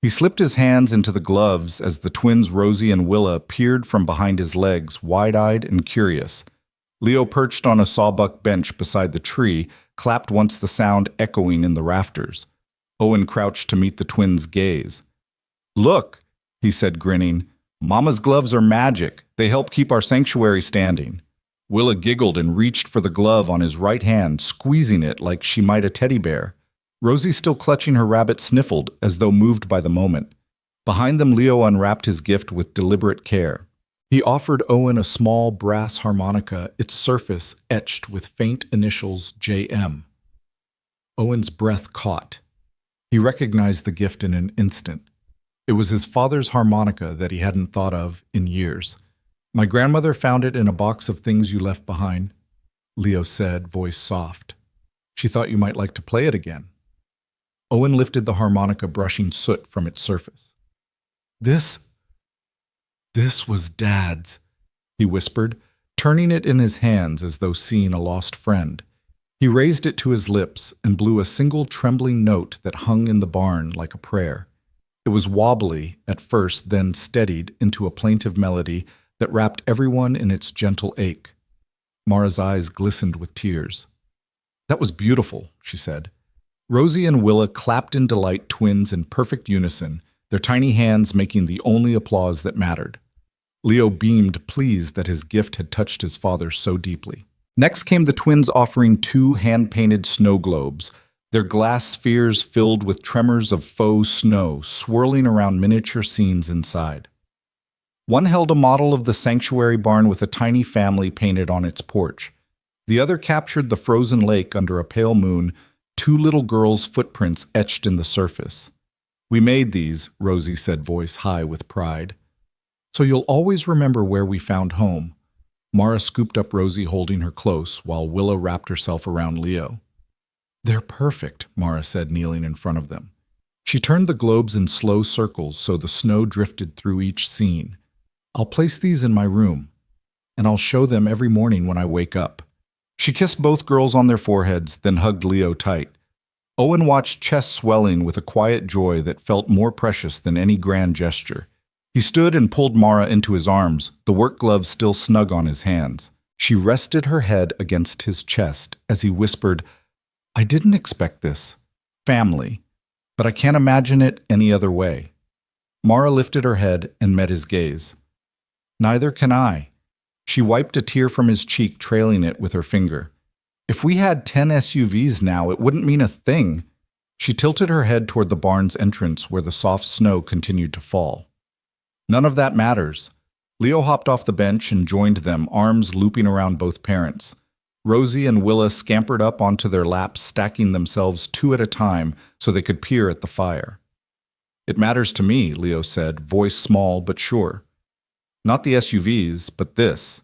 He slipped his hands into the gloves as the twins Rosie and Willa peered from behind his legs, wide-eyed and curious. Leo perched on a sawbuck bench beside the tree, clapped once the sound echoing in the rafters. Owen crouched to meet the twins' gaze. "Look," he said, grinning. "Mama's gloves are magic. They help keep our sanctuary standing." Willa giggled and reached for the glove on his right hand, squeezing it like she might a teddy bear. Rosie, still clutching her rabbit, sniffled, as though moved by the moment. Behind them, Leo unwrapped his gift with deliberate care. He offered Owen a small brass harmonica, its surface etched with faint initials JM. Owen's breath caught. He recognized the gift in an instant. It was his father's harmonica that he hadn't thought of in years. "My grandmother found it in a box of things you left behind," Leo said, voice soft. "She thought you might like to play it again." Owen lifted the harmonica, brushing soot from its surface. This was Dad's," he whispered, turning it in his hands as though seeing a lost friend. He raised it to his lips and blew a single trembling note that hung in the barn like a prayer. It was wobbly at first, then steadied into a plaintive melody that wrapped everyone in its gentle ache. Mara's eyes glistened with tears. "That was beautiful," she said. Rosie and Willa clapped in delight, twins in perfect unison, their tiny hands making the only applause that mattered. Leo beamed, pleased that his gift had touched his father so deeply. Next came the twins offering 2 hand-painted snow globes, their glass spheres filled with tremors of faux snow swirling around miniature scenes inside. One held a model of the sanctuary barn with a tiny family painted on its porch. The other captured the frozen lake under a pale moon, 2 little girls' footprints etched in the surface. "We made these," Rosie said, voice high with pride. "So you'll always remember where we found home." Mara scooped up Rosie, holding her close, while Willa wrapped herself around Leo. "They're perfect," Mara said, kneeling in front of them. She turned the globes in slow circles so the snow drifted through each scene. "I'll place these in my room, and I'll show them every morning when I wake up." She kissed both girls on their foreheads, then hugged Leo tight. Owen watched, chest swelling with a quiet joy that felt more precious than any grand gesture. He stood and pulled Mara into his arms, the work gloves still snug on his hands. She rested her head against his chest as he whispered, "I didn't expect this. Family. But I can't imagine it any other way." Mara lifted her head and met his gaze. "Neither can I." She wiped a tear from his cheek, trailing it with her finger. "If we had 10 SUVs now, it wouldn't mean a thing." She tilted her head toward the barn's entrance where the soft snow continued to fall. "None of that matters." Leo hopped off the bench and joined them, arms looping around both parents. Rosie and Willa scampered up onto their laps, stacking themselves 2 at a time so they could peer at the fire. "It matters to me," Leo said, voice small but sure. "Not the SUVs, but this."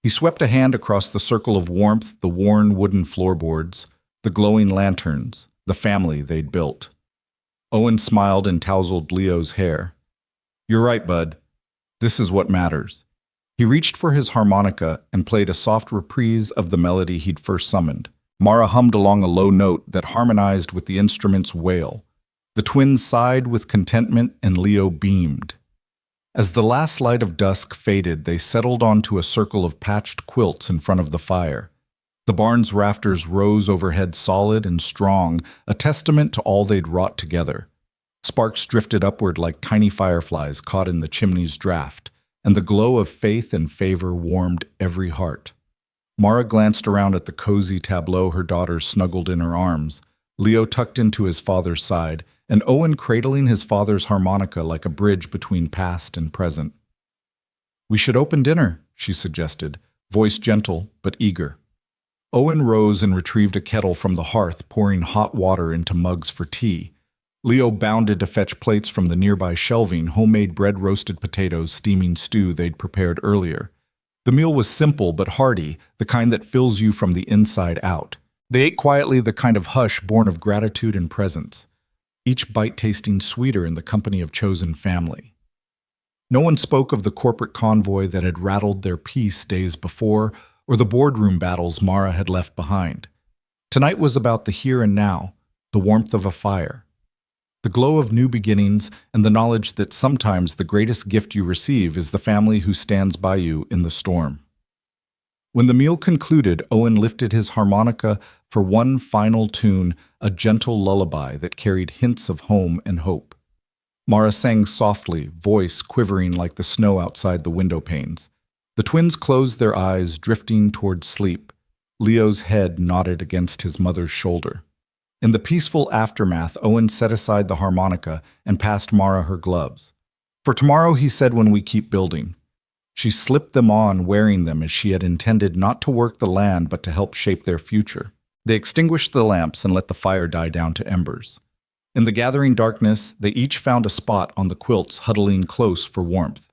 He swept a hand across the circle of warmth, the worn wooden floorboards, the glowing lanterns, the family they'd built. Owen smiled and tousled Leo's hair. "You're right, bud. This is what matters." He reached for his harmonica and played a soft reprise of the melody he'd first summoned. Mara hummed along a low note that harmonized with the instrument's wail. The twins sighed with contentment and Leo beamed. As the last light of dusk faded, they settled onto a circle of patched quilts in front of the fire. The barn's rafters rose overhead solid and strong, a testament to all they'd wrought together. Sparks drifted upward like tiny fireflies caught in the chimney's draft, and the glow of faith and favor warmed every heart. Mara glanced around at the cozy tableau her daughters snuggled in her arms, Leo tucked into his father's side, and Owen cradling his father's harmonica like a bridge between past and present. "We should open dinner," she suggested, voice gentle but eager. Owen rose and retrieved a kettle from the hearth, pouring hot water into mugs for tea. Leo bounded to fetch plates from the nearby shelving, homemade bread, roasted potatoes, steaming stew they'd prepared earlier. The meal was simple but hearty, the kind that fills you from the inside out. They ate quietly, the kind of hush born of gratitude and presence, each bite tasting sweeter in the company of chosen family. No one spoke of the corporate convoy that had rattled their peace days before, or the boardroom battles Mara had left behind. Tonight was about the here and now, the warmth of a fire, the glow of new beginnings, and the knowledge that sometimes the greatest gift you receive is the family who stands by you in the storm. When the meal concluded, Owen lifted his harmonica for one final tune, a gentle lullaby that carried hints of home and hope. Mara sang softly, voice quivering like the snow outside the window panes. The twins closed their eyes, drifting toward sleep. Leo's head nodded against his mother's shoulder. In the peaceful aftermath, Owen set aside the harmonica and passed Mara her gloves. "For tomorrow," he said, "when we keep building." She slipped them on, wearing them as she had intended, not to work the land but to help shape their future. They extinguished the lamps and let the fire die down to embers. In the gathering darkness, they each found a spot on the quilts, huddling close for warmth.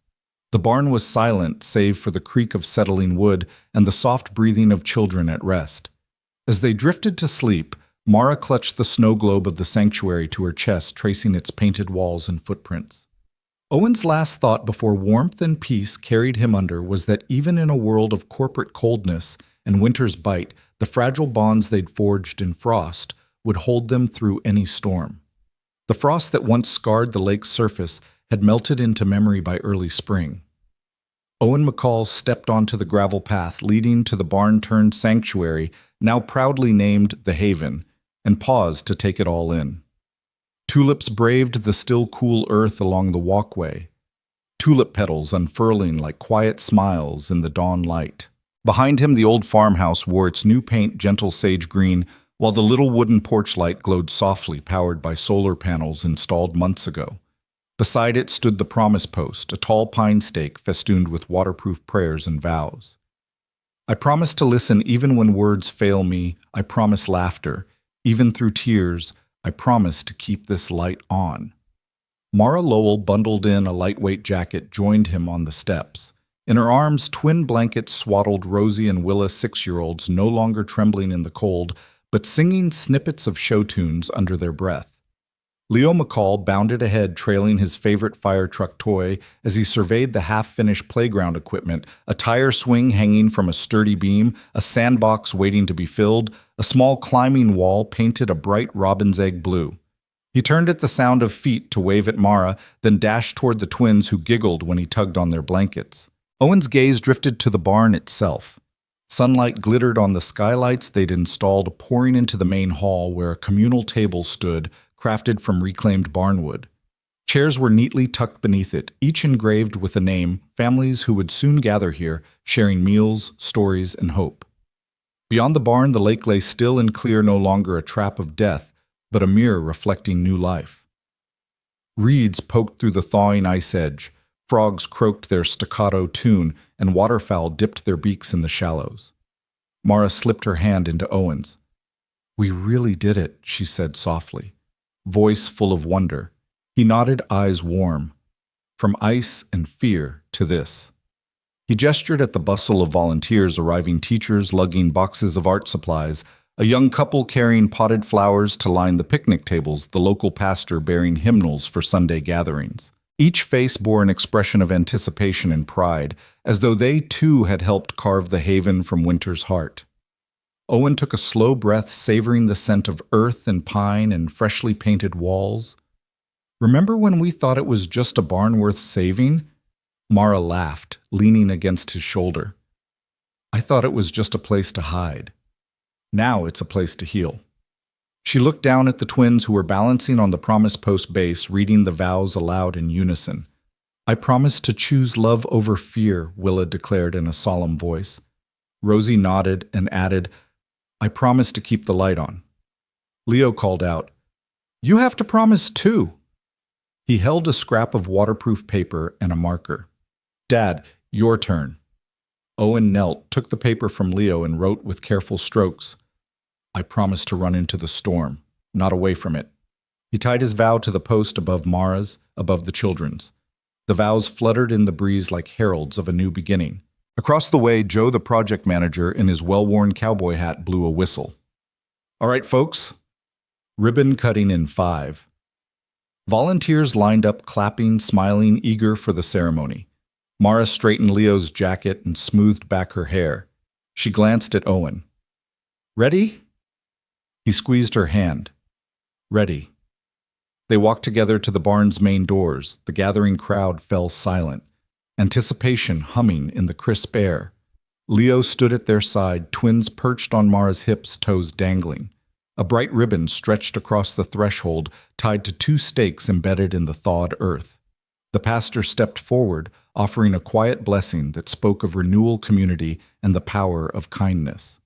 The barn was silent, save for the creak of settling wood and the soft breathing of children at rest. As they drifted to sleep, Mara clutched the snow globe of the sanctuary to her chest, tracing its painted walls and footprints. Owen's last thought before warmth and peace carried him under was that even in a world of corporate coldness and winter's bite, the fragile bonds they'd forged in frost would hold them through any storm. The frost that once scarred the lake's surface had melted into memory by early spring. Owen McCall stepped onto the gravel path leading to the barn-turned sanctuary, now proudly named the Haven, and paused to take it all in. Tulips braved the still cool earth along the walkway, tulip petals unfurling like quiet smiles in the dawn light. Behind him, the old farmhouse wore its new paint gentle sage green, while the little wooden porch light glowed softly, powered by solar panels installed months ago. Beside it stood the promise post, a tall pine stake festooned with waterproof prayers and vows. "I promise to listen even when words fail me. I promise laughter, even through tears. I promise to keep this light on." Mara Lowell, bundled in a lightweight jacket, joined him on the steps. In her arms, twin blankets swaddled Rosie and Willa, 6-year-olds, no longer trembling in the cold, but singing snippets of show tunes under their breath. Leo McCall bounded ahead, trailing his favorite fire truck toy as he surveyed the half-finished playground equipment, a tire swing hanging from a sturdy beam, a sandbox waiting to be filled, a small climbing wall painted a bright robin's egg blue. He turned at the sound of feet to wave at Mara, then dashed toward the twins who giggled when he tugged on their blankets. Owen's gaze drifted to the barn itself. Sunlight glittered on the skylights they'd installed, pouring into the main hall where a communal table stood, crafted from reclaimed barnwood. Chairs were neatly tucked beneath it, each engraved with a name, families who would soon gather here, sharing meals, stories, and hope. Beyond the barn, the lake lay still and clear, no longer a trap of death, but a mirror reflecting new life. Reeds poked through the thawing ice edge, frogs croaked their staccato tune, and waterfowl dipped their beaks in the shallows. Mara slipped her hand into Owen's. "We really did it," she said softly, voice full of wonder. He nodded, eyes warm. From ice and fear to this. He gestured at the bustle of volunteers arriving, teachers lugging boxes of art supplies, a young couple carrying potted flowers to line the picnic tables, the local pastor bearing hymnals for Sunday gatherings. Each face bore an expression of anticipation and pride, as though they too had helped carve the haven from winter's heart. Owen took a slow breath, savoring the scent of earth and pine and freshly painted walls. "Remember when we thought it was just a barn worth saving?" Mara laughed, leaning against his shoulder. "I thought it was just a place to hide. Now it's a place to heal." She looked down at the twins who were balancing on the promise post base, reading the vows aloud in unison. "I promise to choose love over fear," Willa declared in a solemn voice. Rosie nodded and added, "I promise to keep the light on." Leo called out, "You have to promise too." He held a scrap of waterproof paper and a marker. "Dad, your turn." Owen knelt, took the paper from Leo, and wrote with careful strokes, "I promise to run into the storm, not away from it." He tied his vow to the post above Mara's, above the children's. The vows fluttered in the breeze like heralds of a new beginning. Across the way, Joe, the project manager, in his well-worn cowboy hat, blew a whistle. All right, folks, ribbon cutting in 5. Volunteers lined up, clapping, smiling, eager for the ceremony. Mara straightened Leo's jacket and smoothed back her hair. She glanced at Owen. Ready? He squeezed her hand. Ready. They walked together to the barn's main doors. The gathering crowd fell silent, anticipation humming in the crisp air. Leo stood at their side, twins perched on Mara's hips, toes dangling. A bright ribbon stretched across the threshold, tied to 2 stakes embedded in the thawed earth. The pastor stepped forward, offering a quiet blessing that spoke of renewal, community, and the power of kindness.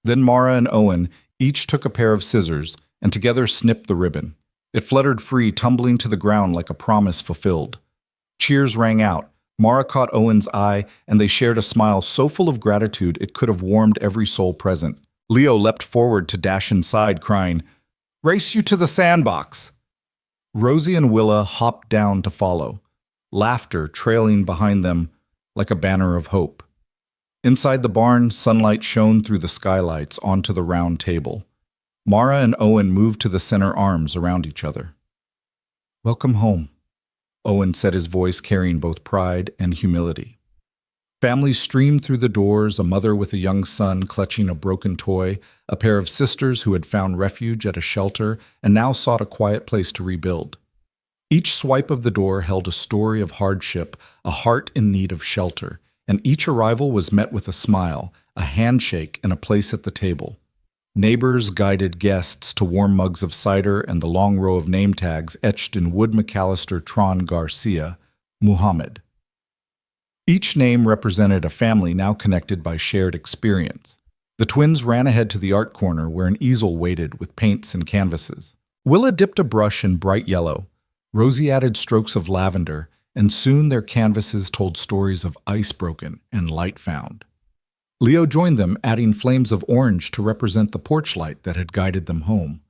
Then Mara and Owen each took a pair of scissors and together snipped the ribbon. It fluttered free, tumbling to the ground like a promise fulfilled. Cheers rang out. Mara caught Owen's eye, and they shared a smile so full of gratitude it could have warmed every soul present. Leo leapt forward to dash inside, crying, "Race you to the sandbox!" Rosie and Willa hopped down to follow, laughter trailing behind them like a banner of hope. Inside the barn, sunlight shone through the skylights onto the round table. Mara and Owen moved to the center arms around each other. "Welcome home," Owen said, his voice carrying both pride and humility. Families streamed through the doors, a mother with a young son clutching a broken toy, a pair of sisters who had found refuge at a shelter and now sought a quiet place to rebuild. Each swipe of the door held a story of hardship, a heart in need of shelter, and each arrival was met with a smile, a handshake, and a place at the table. Neighbors guided guests to warm mugs of cider and the long row of name tags etched in Wood McAllister Tron Garcia, Muhammad. Each name represented a family now connected by shared experience. The twins ran ahead to the art corner where an easel waited with paints and canvases. Willa dipped a brush in bright yellow. Rosie added strokes of lavender, and soon their canvases told stories of ice broken and light found. Leo joined them, adding flames of orange to represent the porch light that had guided them home.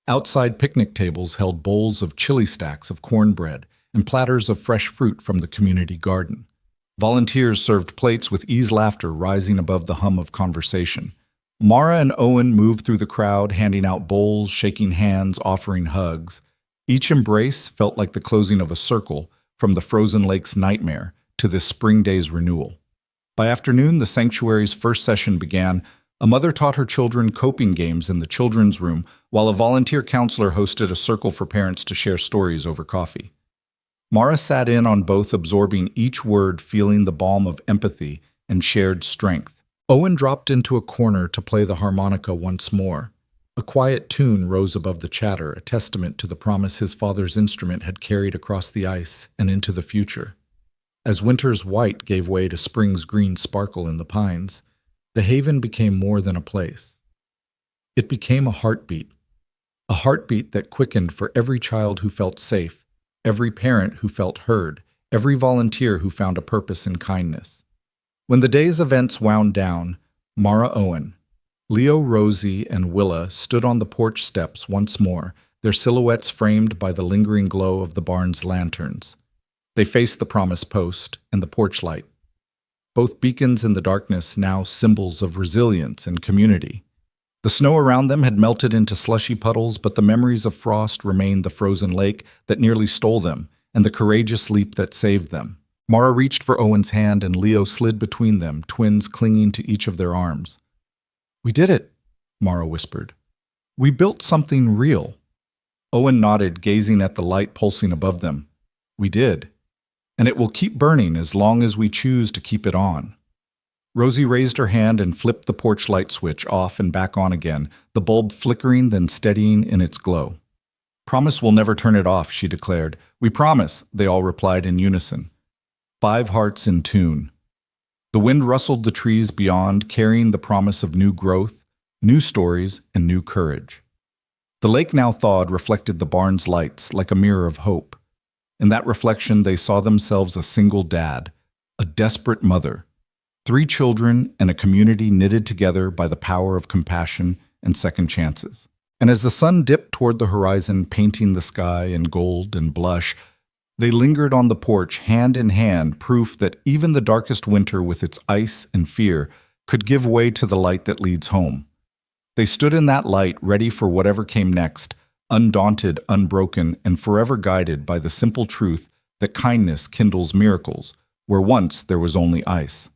Outside picnic tables held bowls of chili stacks of cornbread and platters of fresh fruit from the community garden. Volunteers served plates with ease, laughter rising above the hum of conversation. Mara and Owen moved through the crowd, handing out bowls, shaking hands, offering hugs. Each embrace felt like the closing of a circle, from the frozen lake's nightmare to this spring day's renewal. By afternoon, the sanctuary's first session began. A mother taught her children coping games in the children's room, while a volunteer counselor hosted a circle for parents to share stories over coffee. Mara sat in on both, absorbing each word, feeling the balm of empathy and shared strength. Owen dropped into a corner to play the harmonica once more. A quiet tune rose above the chatter, a testament to the promise his father's instrument had carried across the ice and into the future. As winter's white gave way to spring's green sparkle in the pines, the haven became more than a place. It became a heartbeat that quickened for every child who felt safe, every parent who felt heard, every volunteer who found a purpose in kindness. When the day's events wound down, Mara, Owen, Leo, Rosie, and Willa stood on the porch steps once more, their silhouettes framed by the lingering glow of the barn's lanterns. They faced the promise post and the porch light, both beacons in the darkness, now symbols of resilience and community. The snow around them had melted into slushy puddles, but the memories of frost remained, the frozen lake that nearly stole them, and the courageous leap that saved them. Mara reached for Owen's hand, and Leo slid between them, twins clinging to each of their arms. "We did it," Mara whispered. "We built something real." Owen nodded, gazing at the light pulsing above them. "We did. And it will keep burning as long as we choose to keep it on." Rosie raised her hand and flipped the porch light switch off and back on again, the bulb flickering, then steadying in its glow. "Promise we'll never turn it off," she declared. "We promise," they all replied in unison. 5 hearts in tune. The wind rustled the trees beyond, carrying the promise of new growth, new stories, and new courage. The lake, now thawed, reflected the barn's lights like a mirror of hope. In that reflection, they saw themselves a single dad, a desperate mother, 3 children, and a community knitted together by the power of compassion and second chances. And as the sun dipped toward the horizon, painting the sky in gold and blush, they lingered on the porch, hand in hand, proof that even the darkest winter with its ice and fear could give way to the light that leads home. They stood in that light, ready for whatever came next, undaunted, unbroken, and forever guided by the simple truth that kindness kindles miracles, where once there was only ice.